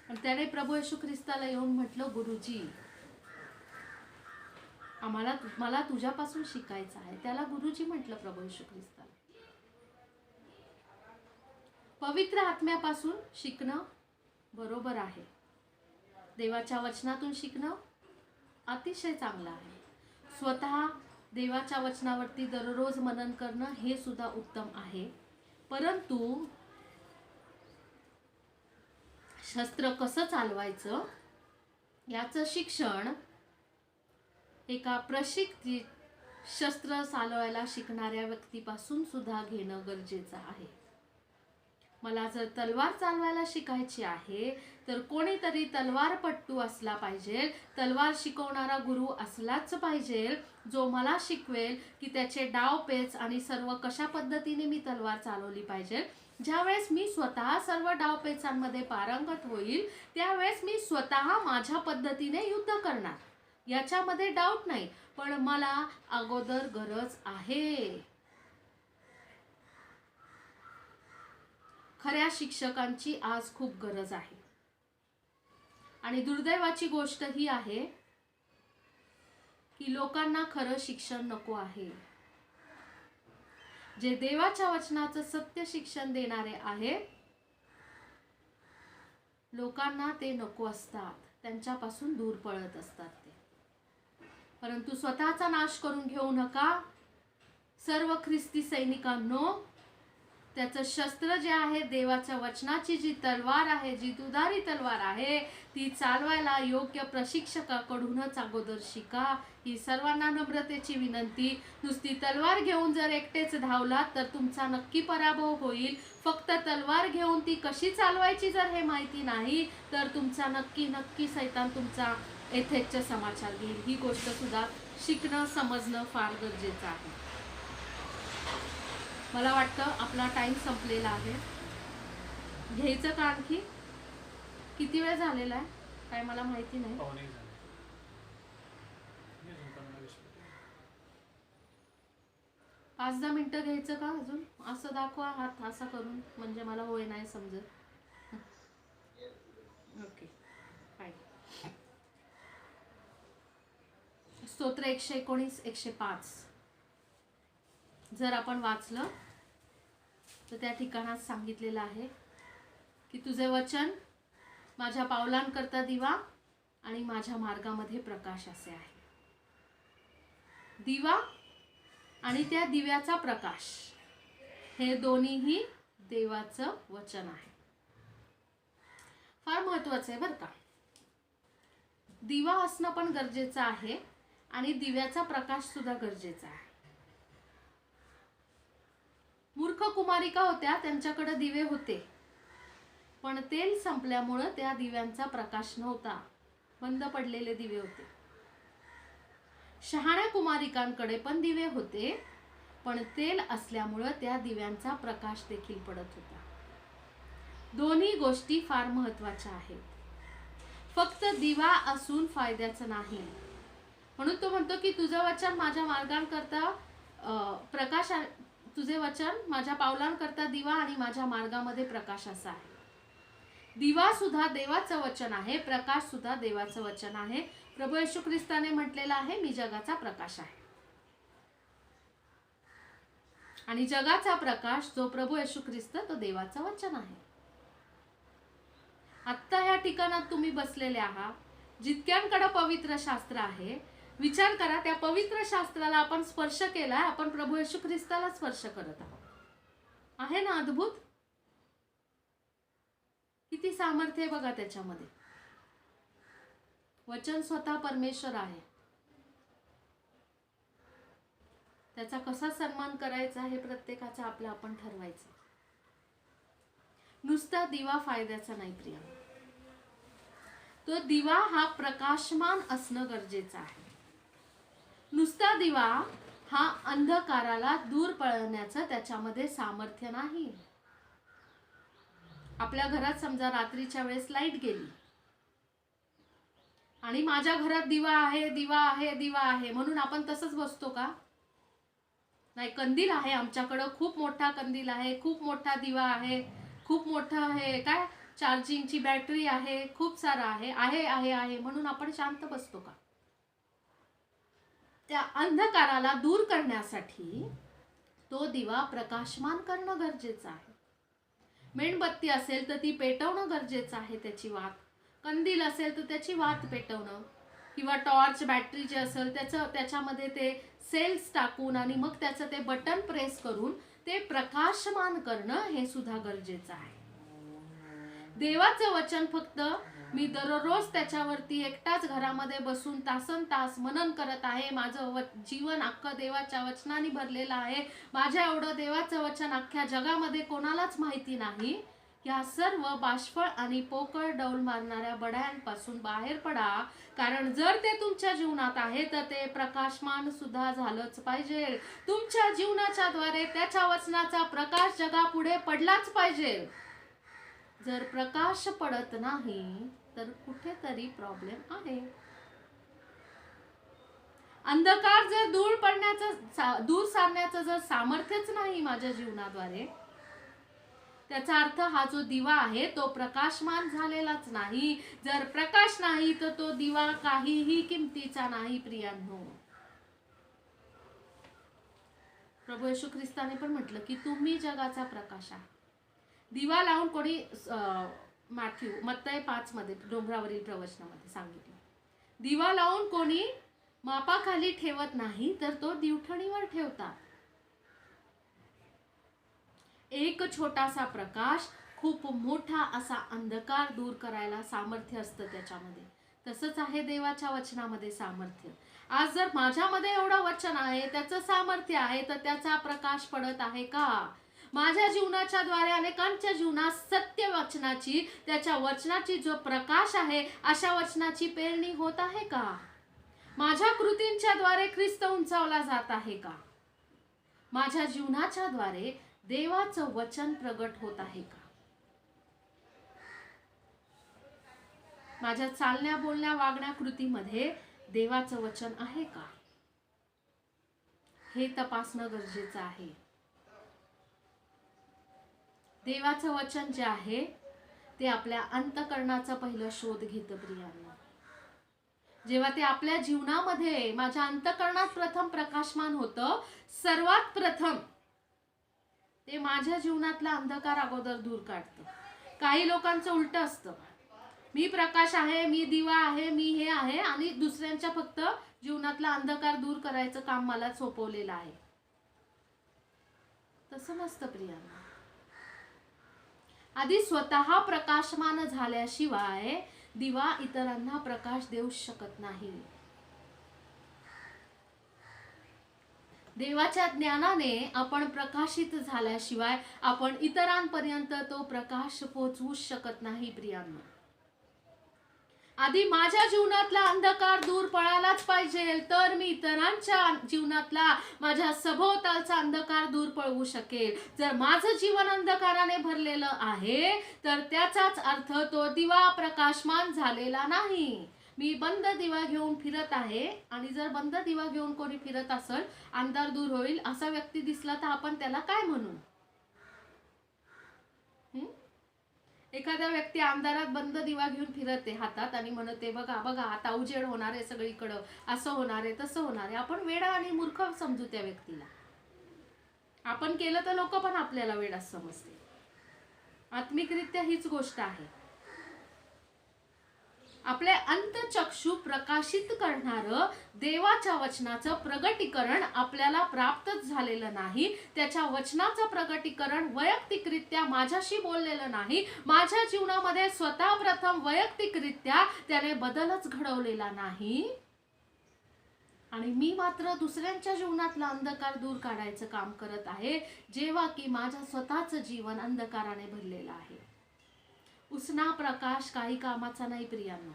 आणि त्याने प्रभू येशू ख्रिस्ताला येऊन म्हटलं, गुरुजी मला तुझ्यापासून शिकायचं आहे. त्याला गुरुजी म्हटलं प्रभू येशू ख्रिस्ताला. पवित्र आत्म्यापासून शिकणं बरोबर आहे, देवाच्या वचनातून शिकणं अतिशय चांगलं आहे. स्वतः देवाच्या वचनावरती दररोज मनन करणं हे सुद्धा उत्तम आहे. परंतु शस्त्र कसं चालवायचं याचं शिक्षण एका प्रशिक्षित शस्त्र चालवायला शिकणाऱ्या व्यक्तीपासून सुद्धा घेणं गरजेचं आहे. मला जर तलवार चालवायला शिकायची आहे तर कोणीतरी तलवारपट्टू असला पाहिजे, तलवार शिकवणारा गुरु असलाच पाहिजे, जो मला शिकवेल की त्याचे डाव पेच आणि सर्व कशा पद्धतीने मी तलवार चालवली पाहिजे. ज्यावेळेस मी स्वतः सर्व डावपेचांमध्ये पारंगत होईल त्यावेळेस मी स्वतः माझ्या पद्धतीने युद्ध करणार, याच्यामध्ये डाऊट नाही. पण मला अगोदर गरज आहे खऱ्या शिक्षकांची. आज खूप गरज आहे. आणि दुर्दैवाची गोष्ट ही आहे की लोकांना खरं शिक्षण नको आहे. जे देवाच्या वचनाचं सत्य शिक्षण देणारे आहेत लोकांना ते नको असतात, त्यांच्यापासून दूर पळत असतात ते. परंतु स्वतःचा नाश करून घेऊ नका सर्व ख्रिस्ती सैनिकांनो. त्याचं शस्त्र जे आहे, देवाच्या वचनाची जी तलवार आहे, जी दुधारी तलवार आहे, ती चालवायला योग्य प्रशिक्षकाकडूनच अगोदर शिका. ही सर्वांना नम्रतेची विनंती. नुसती तलवार घेऊन जर एकटेच धावलात तर तुमचा नक्की पराभव होईल. फक्त तलवार घेऊन ती कशी चालवायची जर हे माहिती नाही तर तुमचा नक्की सैतान तुमचा येथेच समाचार घेईल. ही गोष्ट सुद्धा शिकणं समजणं फार गरजेचं आहे. मला वाटतं आपला टाइम संपलेला आहे. घ्यायचं का आणखी? किती वेळ झालेला आहे काय मला माहिती नाही. 5-10 मिनिटं घ्यायचं का अजून? असं दाखवा हात असा करून, म्हणजे मला होय नाही समजत. Okay fine. स्तोत्र 119, 105 जर आपण वाचलं तर त्या ठिकाणात सांगितलेलं आहे की तुझे वचन माझ्या पावलांकरता दिवा आणि माझ्या मार्गामध्ये प्रकाश असे आहे. दिवा आणि त्या दिव्याचा प्रकाश हे दोन्हीही देवाचं वचन आहे. फार महत्त्वाचं आहे बरं का. दिवा असणं पण गरजेचं आहे आणि दिव्याचा प्रकाश सुद्धा गरजेचा आहे. मूर्ख कुमारिका होत्या, त्यांच्याकडे दिवे होते, पण तेल संपल्यामुळं त्या दिव्यांचा प्रकाश नव्हता, बंद पडलेले दिवे होते. शहाण्या कुमारिकांकडे पण दिवे होते, पण तेल असल्यामुळं त्या दिव्यांचा प्रकाश देखील पडत होता. दोन्ही गोष्टी फार महत्त्वाच्या आहेत. फक्त दिवा असून फायद्याचं नाही. म्हणून तो म्हणतो की तुझं वचन माझ्या मार्गांकरता प्रकाश, तुझे वचन माझ्या पावलांकरता दिवा आणि माझ्या मार्गामध्ये प्रकाश असा आहे. दिवा सुद्धा देवाचं वचन आहे, प्रकाश सुद्धा देवाचं वचन आहे. प्रभू येशू ख्रिस्ताने म्हटलेलं आहे, मी जगाचा प्रकाश आहे. आणि जगाचा प्रकाश जो प्रभू येशू ख्रिस्त, तो देवाचं वचन आहे. आत्ता ह्या ठिकाणात तुम्ही बसलेले आहात, जितक्यांकडे पवित्र शास्त्र आहे, विचार करा, त्या पवित्र शास्त्राला आपण स्पर्श केलाय, आपण प्रभू येशू ख्रिस्ताला स्पर्श करत आहोत. आहे ना अद्भुत? किती सामर्थ्य आहे बघा त्याच्यामध्ये. वचन स्वतः परमेश्वर आहे. त्याचा कसा सन्मान करायचा हे प्रत्येकाचा आपलं आपण ठरवायचं. नुसता दिवा फायद्याचा नाही प्रिया. तो दिवा हा प्रकाशमान असणं गरजेचं आहे. नुसता दिवा हा अंधकाराला दूर पळवण्याचं त्याच्यामध्ये सामर्थ्य नाही. आपल्या घरात समजा रात्रीच्या वेळेस लाईट गेली आणि माझ्या घरात दिवा आहे, दिवा आहे, दिवा आहे म्हणून आपण तसंच बसतो का? नाही, कंदील आहे आमच्याकडं, खूप मोठा कंदील आहे, खूप मोठा दिवा आहे, खूप मोठा आहे, काय चार्जिंगची बॅटरी आहे, खूप सारा आहे आहे आहे आहे म्हणून आपण शांत बसतो का? त्या अंधकाराला दूर करण्यासाठी तो दिवा प्रकाशमान करणं गरजेचं आहे. मेणबत्ती असेल तर ती पेटवणं गरजेचं आहे, त्याची वात. कंदील असेल तर त्याची वात पेटवणं, किंवा टॉर्च बॅटरी जे असेल त्याच्यामध्ये ते सेल्स टाकून आणि मग त्याचं ते बटन प्रेस करून ते प्रकाशमान करणं हे सुद्धा गरजेचं आहे. देवाचं वचन फक्त मी दररोज त्याच्यावरती एकटाच घरामध्ये बसून तासन तास मनन करत आहे, माझं जीवन अख्खं देवाच्या वचनाने भरलेलं आहे, माझ्या एवढं देवाचं वचन अख्ख्या जगामध्ये कोणालाच माहिती नाही, या सर्व बाष्फळ आणि पोकळ डौल मारणाऱ्या बड्यांपासून बाहेर पडा. कारण जर ते तुमच्या जीवनात आहे तर ते प्रकाशमान सुद्धा झालंच पाहिजे. तुमच्या जीवनाच्या द्वारे त्याच्या वचनाचा प्रकाश जगापुढे पडलाच पाहिजे. जर प्रकाश पडत नाही तर कुठेतरी प्रॉब्लेम आहे. अंधकार जर दूर सारण्याचं जर सामर्थ्यच नाही माझ्या जीवनाद्वारे, त्याचा अर्थ हा जो दिवा आहे तो प्रकाशमान झालेलाच नाही. जर प्रकाश नाही तर तो दिवा काहीही किमतीचा नाही प्रियांनो. प्रभू येशू ख्रिस्ताने पण म्हटलं की तुम्ही जगाचा प्रकाश आहात. दिवा लावून कोणी मत्तय 5 मध्ये डोंगरावरील प्रवचनामध्ये सांगितलं, दिवा लावून कोणी मापाखाली ठेवत नाही तर तो दिवठणीवर ठेवतात. एक छोटासा प्रकाश खूप मोठा असा अंधकार दूर करायला सामर्थ्य असतं त्याच्यामध्ये. तसंच आहे देवाच्या वचनामध्ये सामर्थ्य. आज जर माझ्यामध्ये एवढं वचन आहे, त्याचं सामर्थ्य आहे, तर त्याचा प्रकाश पडत आहे का? माझ्या जीवनाच्या द्वारे अनेकांच्या जीवनात सत्य वचनाची, त्याच्या वचनाची जो प्रकाश आहे अशा वचनाची पेरणी होत आहे का? माझ्या कृतींच्या द्वारे ख्रिस्त उंचावला जात आहे का? माझ्या जीवनाच्या द्वारे देवाचं वचन प्रगट होत आहे का? माझ्या चालण्या बोलण्या वागण्या कृतीमध्ये देवाचं वचन आहे का? हे तपासणं गरजेचं आहे. देवाचं वचन जे आहे ते आपल्या अंतःकरणाचा पहिला शोध घेतं प्रियांनो. जेव्हा ते आपल्या जीवनामध्ये, माझ्या अंतःकरणात प्रथम प्रकाशमान होतं, सर्वात प्रथम ते माझ्या जीवनातला अंधकार अगोदर दूर काढतं. काही लोकांचं उलट असतं, मी प्रकाश आहे, मी दिवा आहे, मी हे आहे आणि दुसऱ्यांच्या फक्त जीवनातला अंधकार दूर करायचं काम मला सोपवलेलं आहे. तसं नसतं प्रियांनो. आधी स्वतः प्रकाशमान झाल्याशिवाय दिवा इतरांना प्रकाश देऊ शकत नाही. देवाच्या ज्ञानाने आपण प्रकाशित झाल्याशिवाय आपण इतरांपर्यंत तो प्रकाश पोहोचवू शकत नाही प्रियांनो. आधी माझ्या जीवनातला अंधकार दूर पळालाच पाहिजे, तर मी इतरांच्या जीवनातला, माझ्या सभोवतालचा अंधकार दूर पळवू शकेल. जर माझं जीवन अंधकाराने भरलेलं आहे तर त्याचाच अर्थ तो दिवा प्रकाशमान झालेला नाही. मी बंद दिवा घेऊन फिरत आहे आणि जर बंद दिवा घेऊन कोणी फिरत असेल, अंधार दूर होईल असा व्यक्ती दिसला तर आपण त्याला काय म्हणू? एखादा व्यक्ती अंधारात बंद दिवा घेऊन फिरते हातात आणि म्हणते बघा बघा आता उजेड होणार आहे सगळीकडं, असं होणार आहे तसं होणार आहे. आपण वेडा आणि मूर्ख समजू त्या व्यक्तीला. आपण केलं तर लोक पण आपल्याला वेडा समजते. आत्मिकरित्या हीच गोष्ट आहे. आपले अंतचक्षु प्रकाशित करणारं देवाच्या वचनाचं प्रगटीकरण आपल्याला प्राप्तच झालेलं नाही. त्याच्या वचनाचं प्रगटीकरण वैयक्तिकरित्या माझ्याशी बोललेलं नाही. माझ्या जीवनामध्ये स्वतः प्रथम वैयक्तिकरित्या त्याने बदलच घडवलेला नाही आणि मी मात्र दुसऱ्यांच्या जीवनातला अंधकार दूर काढायचं काम करत आहे, जेव्हा की माझं स्वतःचं जीवन अंधकाराने भरलेलं आहे. उसना प्रकाश काही कामाचा नाही प्रियांनो.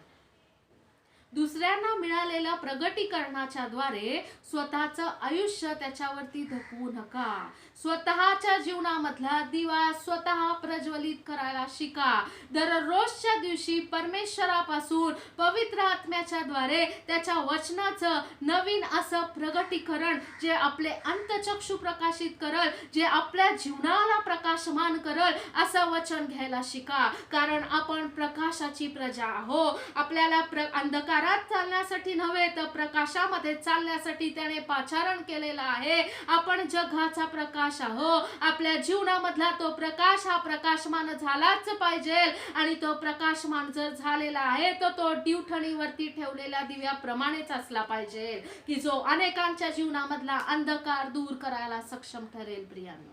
दुसऱ्यांना मिळालेल्या प्रगटीकरणाच्या द्वारे स्वतःचं आयुष्य त्याच्यावरती धकवू नका. स्वतःच्या जीवनामधला दिवा स्वतः प्रज्वलित करायला शिका. दररोजच्या दिवशी परमेश्वरापासून पवित्र आत्म्याच्या द्वारे त्याच्या वचनाचं नवीन असं प्रगटीकरण जे आपले अंतचक्षु प्रकाशित करल, जे आपल्या जीवनाला प्रकाशमान करल असं वचन घ्यायला शिका. कारण आपण प्रकाशाची प्रजा आहो. आपल्याला अंधकारात चालण्यासाठी नव्हे तर प्रकाशामध्ये चालण्यासाठी त्याने पाचारण केलेलं आहे. आपण जगाचा प्रकाश आहो. आपल्या जीवनामधला तो प्रकाश हा प्रकाशमान झालाच पाहिजे आणि तो प्रकाशमान जर झालेला आहे तर तो दिवठणीवरती ठेवलेल्या दिव्याप्रमाणेच असला पाहिजे की जो अनेकांच्या जीवनामधला अंधकार दूर करायला सक्षम ठरेल. प्रियांनो,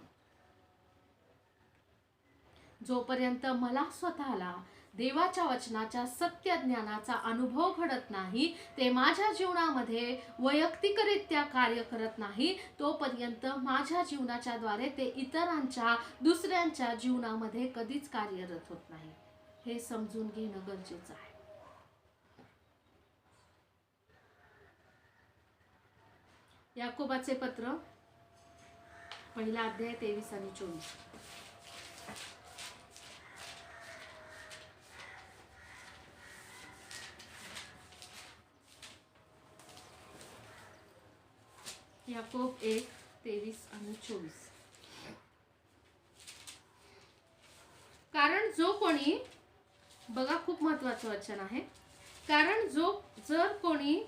जोपर्यंत मला स्वतःला देवाच्या वचनाच्या सत्य ज्ञानाचा अनुभव घडत नाही, ते माझ्या जीवनामध्ये वैयक्तिकरित्या कार्य करत नाही, तोपर्यंत माझ्या जीवनाच्या द्वारे ते इतरांच्या दुसऱ्यांच्या जीवनामध्ये कधीच कार्यरत होत नाही. हे समजून घेणं गरजेचं आहे. याकोबाचे पत्र पहिला अध्याय 23 आणि 24. याकोब 1:23 आणि 24. कारण जो कोणी, बघा खूप महत्वाचं वचन आहे, कारण जर कोणी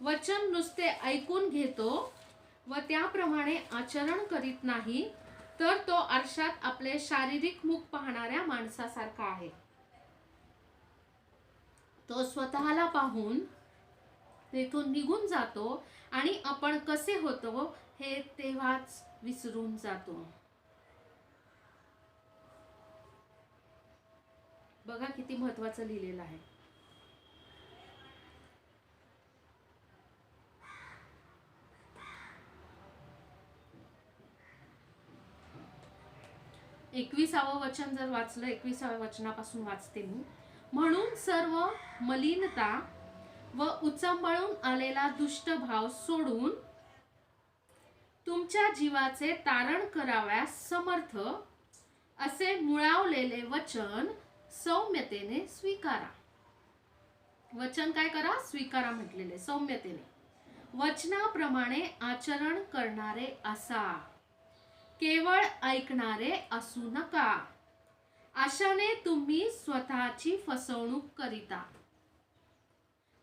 वचन नुसते ऐकून घेतो व त्याप्रमाणे आचरण करीत नाही तर तो आरशात आपले शारीरिक मुख पाहणाऱ्या माणसासारखा आहे. तो स्वतःला पाहून तेथून निघून जातो आणि आपण कसे होतो हे तेव्हाच विसरून जातो. बघा किती महत्वाचं लिहिलेलं आहे. एकविसावं वचन जर वाचलं, 21व्या वचनापासून वाचते मी. म्हणून सर्व मलिनता व उचंबळून आलेला दुष्ट भाव सोडून तुमच्या जीवाचे तारण कराव्यास समर्थ असे मुळावलेले वचन सौम्यतेने स्वीकारा. वचन काय करा? स्वीकारा म्हटलेले सौम्यतेने. वचनाप्रमाणे आचरण करणारे असा, केवळ ऐकणारे असू नका. अशाने तुम्ही स्वतःची फसवणूक करिता.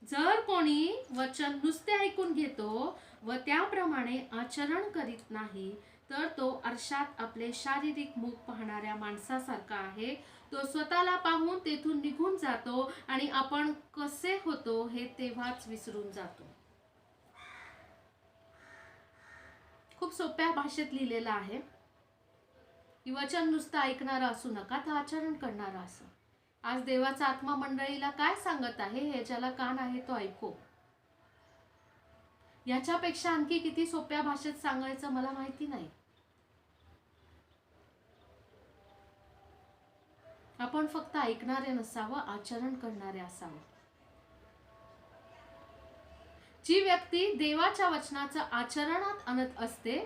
जर कोणी वचन नुसते ऐकून घेतो व त्याप्रमाणे आचरण करीत नाही तर तो आरशात आपले शारीरिक मुख पाहणाऱ्या माणसासारखा आहे. तो स्वतःला पाहून तेथून निघून जातो आणि आपण कसे होतो हे तेव्हाच विसरून जातो. खूप सोप्या भाषेत लिहिलेलं आहे की वचन नुसतं ऐकणारा असू नका तर आचरण करणारा असं. आज देवाचा आत्मा मंडळीला काय सांगत आहे हे ज्याला कान आहे तो ऐको. याच्यापेक्षा आणखी किती सोप्या भाषेत सांगायचं मला माहिती नाही. आपण फक्त ऐकणारे नसावं, आचरण करणारे असावं. जी व्यक्ती देवाच्या वचनाचं आचरणात आणत असते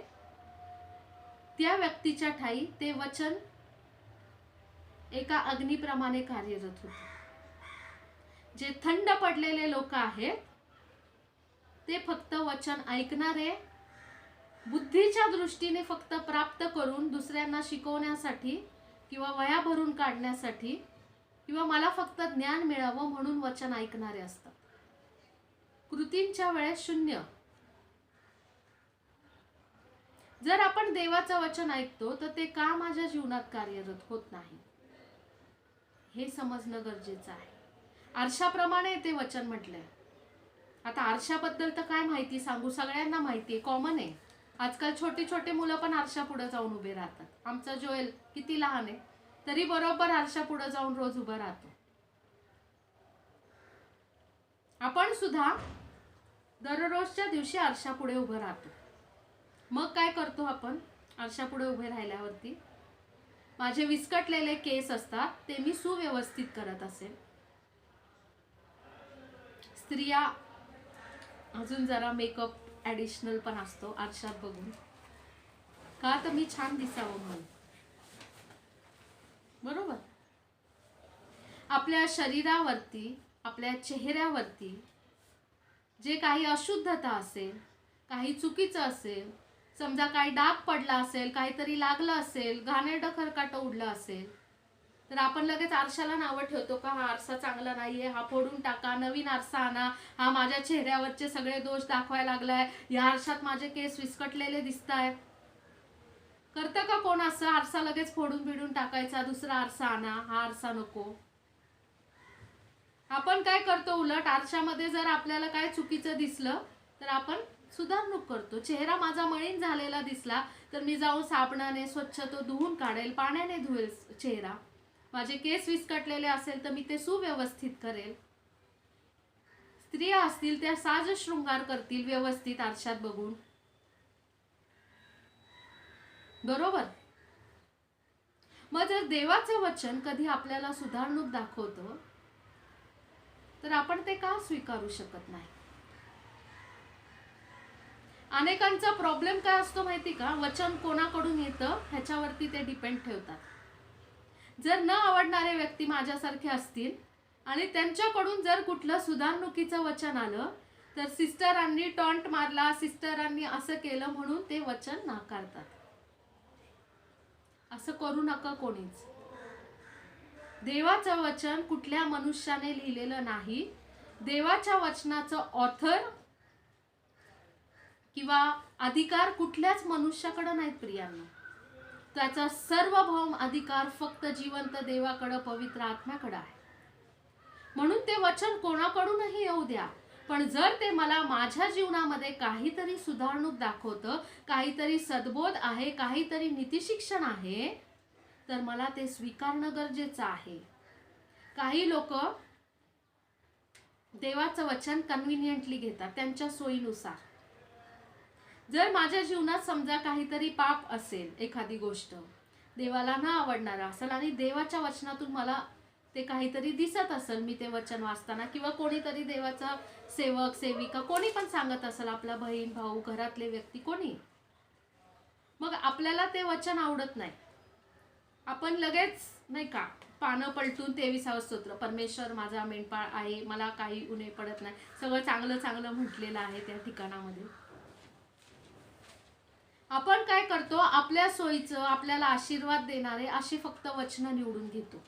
त्या व्यक्तीच्या ठाई ते वचन एका अग्निप्रमाणे कार्यरत होते. जे थंड पडलेले लोक आहेत ते फक्त वचन ऐकणारे, बुद्धीच्या दृष्टीने फक्त प्राप्त करून दुसऱ्यांना शिकवण्यासाठी किंवा वह्या भरून काढण्यासाठी किंवा मला फक्त ज्ञान मिळावं म्हणून वचन ऐकणारे असतात. कृतींच्या वेळेस शून्य. जर आपण देवाचं वचन ऐकतो तर ते का माझ्या जीवनात कार्यरत होत नाही हे समजणं गरजेचं आहे. आरशाप्रमाणे ते वचन म्हटलंय. आता आरशाबद्दल तर काय माहिती सांगू, सगळ्यांना माहिती आहे, कॉमन आहे. आजकाल छोटी छोटे मुलं पण आरशा पुढे जाऊन उभे राहतात. आमचा जोएल किती लहान आहे तरी बरोबर आरशा पुढे जाऊन रोज उभा राहतो. आपण सुद्धा दररोजच्या दिवशी आरशा पुढे उभं राहतो. मग काय करतो आपण आरशा पुढे उभे राहिल्यावरती? माझे विस्कटलेले केस असतात ते मी सुव्यवस्थित करत असेल. स्त्रिया अजून जरा मेकअप ॲडिशनल पण असतो आरशात बघून, का तर मी छान दिसावं म्हणून. बरोबर. आपल्या शरीरावरती, आपल्या चेहऱ्यावरती जे काही अशुद्धता असेल, काही चुकीचं असेल, समजा काही डाग पडला असेल, काहीतरी लागलं असेल, घाणेरडं खरकाटं उडलं असेल, तर आपण लगेच आरशाला नावं ठेवतो का हा आरसा चांगला नाहीये, हा फोडून टाका, नवीन आरसा आणा, हा माझ्या चेहऱ्यावरचे सगळे दोष दाखवायला लागलाय, या आरशात माझे केस विस्कटलेले दिसतायत. करतं का कोण असं? आरसा लगेच फोडून बिडून टाकायचा, दुसरा आरसा आणा, हा आरसा नको. आपण काय करतो उलट, आरशामध्ये जर आपल्याला काय चुकीचं दिसलं तर आपण सुधारणूक करतो. चेहरा माझा मळीन झालेला दिसला तर मी जाऊन साबणाने स्वच्छ तो धुवून काढेल, पाण्याने धुवेल चेहरा. माझे केस विस्कटलेले असेल तर मी ते सुव्यवस्थित करेल. स्त्रिया असतील त्या साज शृंगार करतील व्यवस्थित आरशात बघून. बरोबर. मग जर देवाचं वचन कधी आपल्याला सुधारणूक दाखवतं तर आपण ते का स्वीकारू शकत नाही? अनेकांचा प्रॉब्लेम काय असतो माहिती का? वचन कोणाकडून येतं ह्याच्यावरती ते डिपेंड ठेवतात. जर न आवडणारे व्यक्ती माझ्यासारखे असतील आणि त्यांच्याकडून जर कुठलं सुधारणुकीचं वचन आलं तर सिस्टरांनी टॉन्ट मारला, सिस्टरांनी असं केलं म्हणून ते वचन नाकारतात. असं करू नका कोणीच. देवाचं वचन कुठल्या मनुष्याने लिहिलेलं नाही. देवाच्या वचनाचं ऑथर किंवा अधिकार कुठल्याच मनुष्याकडे नाहीत प्रियांना. त्याचा सार्वभौम अधिकार फक्त जिवंत देवाकडे, पवित्र आत्म्याकडे आहे. म्हणून ते वचन कोणाकडूनही येऊ द्या, पण जर ते मला माझ्या जीवनामध्ये काहीतरी सुधारणूक दाखवतं, काहीतरी सद्बोध आहे, काहीतरी नीतिशिक्षण आहे, तर मला ते स्वीकारणं गरजेचं आहे. काही लोक देवाचं वचन कन्व्हिनियंटली घेतात त्यांच्या सोयीनुसार. जर माझ्या जीवनात समजा काहीतरी पाप असेल, एखादी गोष्ट देवाला न आवडणार असेल आणि देवाच्या वचनातून मला ते काहीतरी दिसत असेल, मी ते वचन वाचताना किंवा कोणीतरी देवाचा सेवक सेविका कोणी पण सांगत असेल, आपला बहीण भाऊ घरातले व्यक्ती कोणी, मग आपल्याला ते वचन आवडत नाही. आपण लगेच नाही का पानं पलटून 23वे स्तोत्र, परमेश्वर माझा मेंढपाळ आहे, मला काही उणे पडत नाही, सगळं चांगलं चांगलं म्हटलेलं आहे त्या ठिकाणामध्ये. आपण काय करतो, आपल्या सोयीचं आपल्याला आशीर्वाद देणारे अशी फक्त वचनं निवडून घेतो.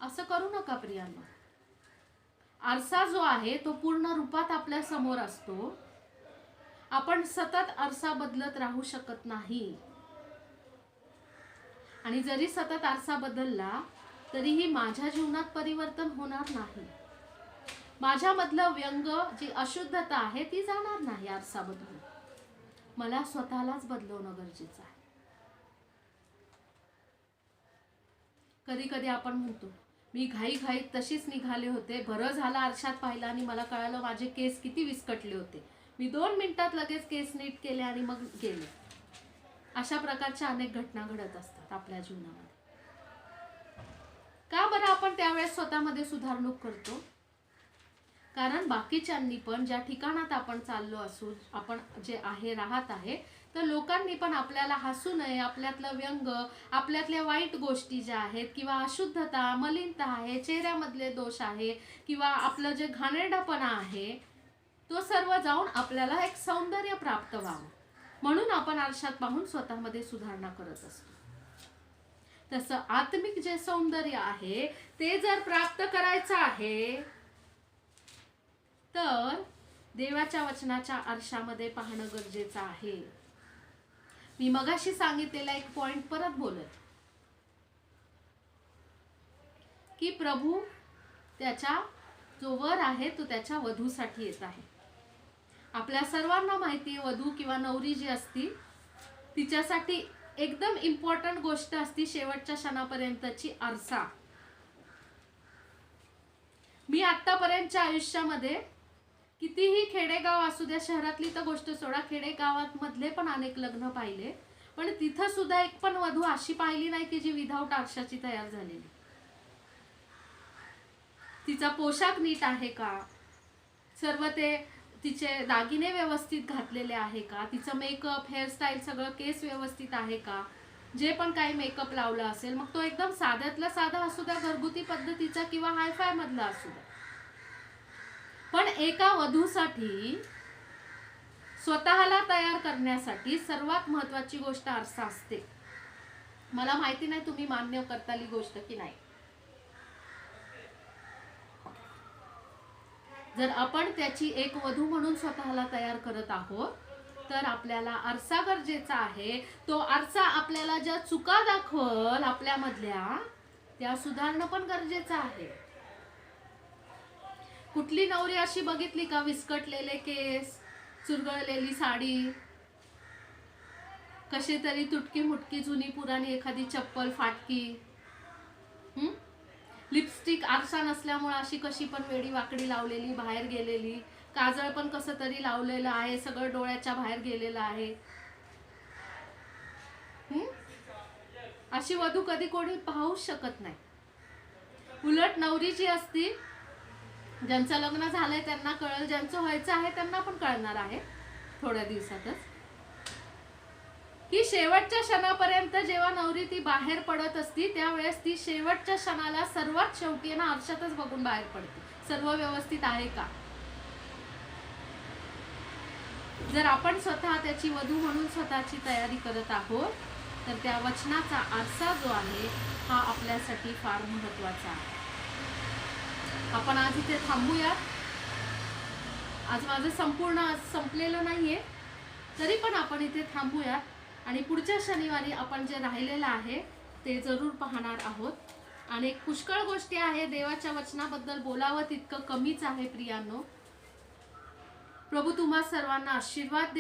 असं करू नका प्रियांनो. आरसा जो आहे तो पूर्ण रूपात आपल्या समोर असतो. आपण सतत आरसा बदलत राहू शकत नाही. आणि जरी सतत आरसा बदलला तरीही माझ्या जीवनात परिवर्तन होणार नाही. माझ्यामधलं व्यंग, जी अशुद्धता आहे ती जाणार नाही आरसा बदलून. मला स्वतःलाच बदलवणं गरजेचं आहे. कधी कधी आपण म्हणतो, मी घाईघाईत तशीच निघाले होते, बरं झालं आरशात पाहिलं आणि मला कळालं माझे केस किती विस्कटले होते. मी 2 मिनिटात लगेच केस नीट केले आणि मग गेले. अशा प्रकारच्या अनेक घटना घडत असतात आपल्या जीवनामध्ये. का बरं आपण त्यावेळेस स्वतःमध्ये सुधारणूक करतो? कारण बाकीच्यांनी पण ज्या ठिकाणात आपण चाललो असू, आपण जे आहे राहत आहे, तर लोकांनी पण आपल्याला हसू नये, आपल्यातलं व्यंग, आपल्यातल्या वाईट गोष्टी ज्या आहेत किंवा अशुद्धता, मलिनता आहे, चेहऱ्यामधले दोष आहे किंवा आपलं जे घाणेरडापणा आहे, तो सर्व जाऊन आपल्याला एक सौंदर्य प्राप्त व्हावं म्हणून आपण आरशात पाहून स्वतःमध्ये सुधारणा करत असतो. तसं आत्मिक जे सौंदर्य आहे ते जर प्राप्त करायचं आहे तर देवाच्या वचनाच्या आरशामध्ये पाहणं गरजेचं आहे. मी मगाशी सांगितलेला एक पॉइंट परत बोलत की प्रभू त्याच्या जो वर आहे तो त्याच्या वधूसाठी येत आहे. आपल्या सर्वांना माहिती आहे वधू किंवा नवरी जी असती तिच्यासाठी एकदम इम्पॉर्टंट गोष्ट असती शेवटच्या क्षणापर्यंतची आरसा. मी आतापर्यंतच्या आयुष्यामध्ये कितीही खेडेगाव असू द्या, शहरातली तर गोष्ट सोडा, खेडेगावात मधले पण अनेक लग्न पाहिले, पण तिथं सुद्धा एक पण वधू अशी पाहिली नाही की जी विदाऊट आरशाची तयार झालेली. तिचा पोशाख नीट आहे का, सर्व ते तिचे दागिने व्यवस्थित घातलेले आहे का, तिचं मेकअप, हेअरस्टाईल सगळं, केस व्यवस्थित आहे का, जे पण काही मेकअप लावला असेल मग तो एकदम साध्यातला साधा असू द्या, घरगुती पद्धतीचा किंवा हायफाय मधला असू द्या, पण एका वधूसाठी स्वतःला तयार करण्यासाठी सर्वात महत्वाची गोष्ट आरसा असते. मला माहिती नाही तुम्ही मान्य करताली गोष्ट की नाही. जर आपण त्याची एक वधू म्हणून स्वतःला तयार करत आहोत तर आपल्याला आरसा गरजेचा आहे. तो आरसा आपल्याला ज्या चुका दाखवल आपल्यामधल्या त्या सुधारणं पण गरजेचं आहे. कुठली नवरी अशी बघितली का विस्कटलेले केस, चुरगळलेली साडी, कशी तरी तुटकी मुटकी जुनी पुराणी एखादी चप्पल फाटकी, लिपस्टिक आरसा नसल्यामुळे अशी कशी पण वेडी वाकडी लावलेली, बाहेर गेलेली, काजळ पण कसं तरी लावलेलं आहे, सगळं डोळ्याच्या बाहेर गेलेलं आहे, अशी वधू कधी कोणी पाहूच शकत नाही. उलट नवरी जी असती, ज्यांचं लग्न झालंय त्यांना कळेल, ज्यांचं व्हायचं आहे त्यांना पण कळणार आहे थोड्या दिवसातच, की शेवटच्या क्षणापर्यंत जेव्हा नवरी ती बाहेर पडत असती त्यावेळेस ती शेवटच्या क्षणाला सर्वात शेवटी ना आरशातच बघून बाहेर पडते, सर्व व्यवस्थित आहे का. जर आपण स्वतः त्याची वधू म्हणून स्वतःची तयारी करत आहोत तर त्या वचनाचा आरसा जो आहे हा आपल्यासाठी फार महत्वाचा आहे. आपण आज इथे थांबूयात. आज माझं संपूर्ण संपलेलं नाहीये, तरी पण आपण इथे थांबूयात आणि पुढच्या शनिवारी आपण जे राहिलेलं आहे ते जरूर पाहणार आहोत. आणि पुष्कळ गोष्टी आहे, देवाच्या वचनाबद्दल बोलावं तितकं कमीच आहे प्रियांनो. प्रभू तुम्हा सर्वांना आशीर्वाद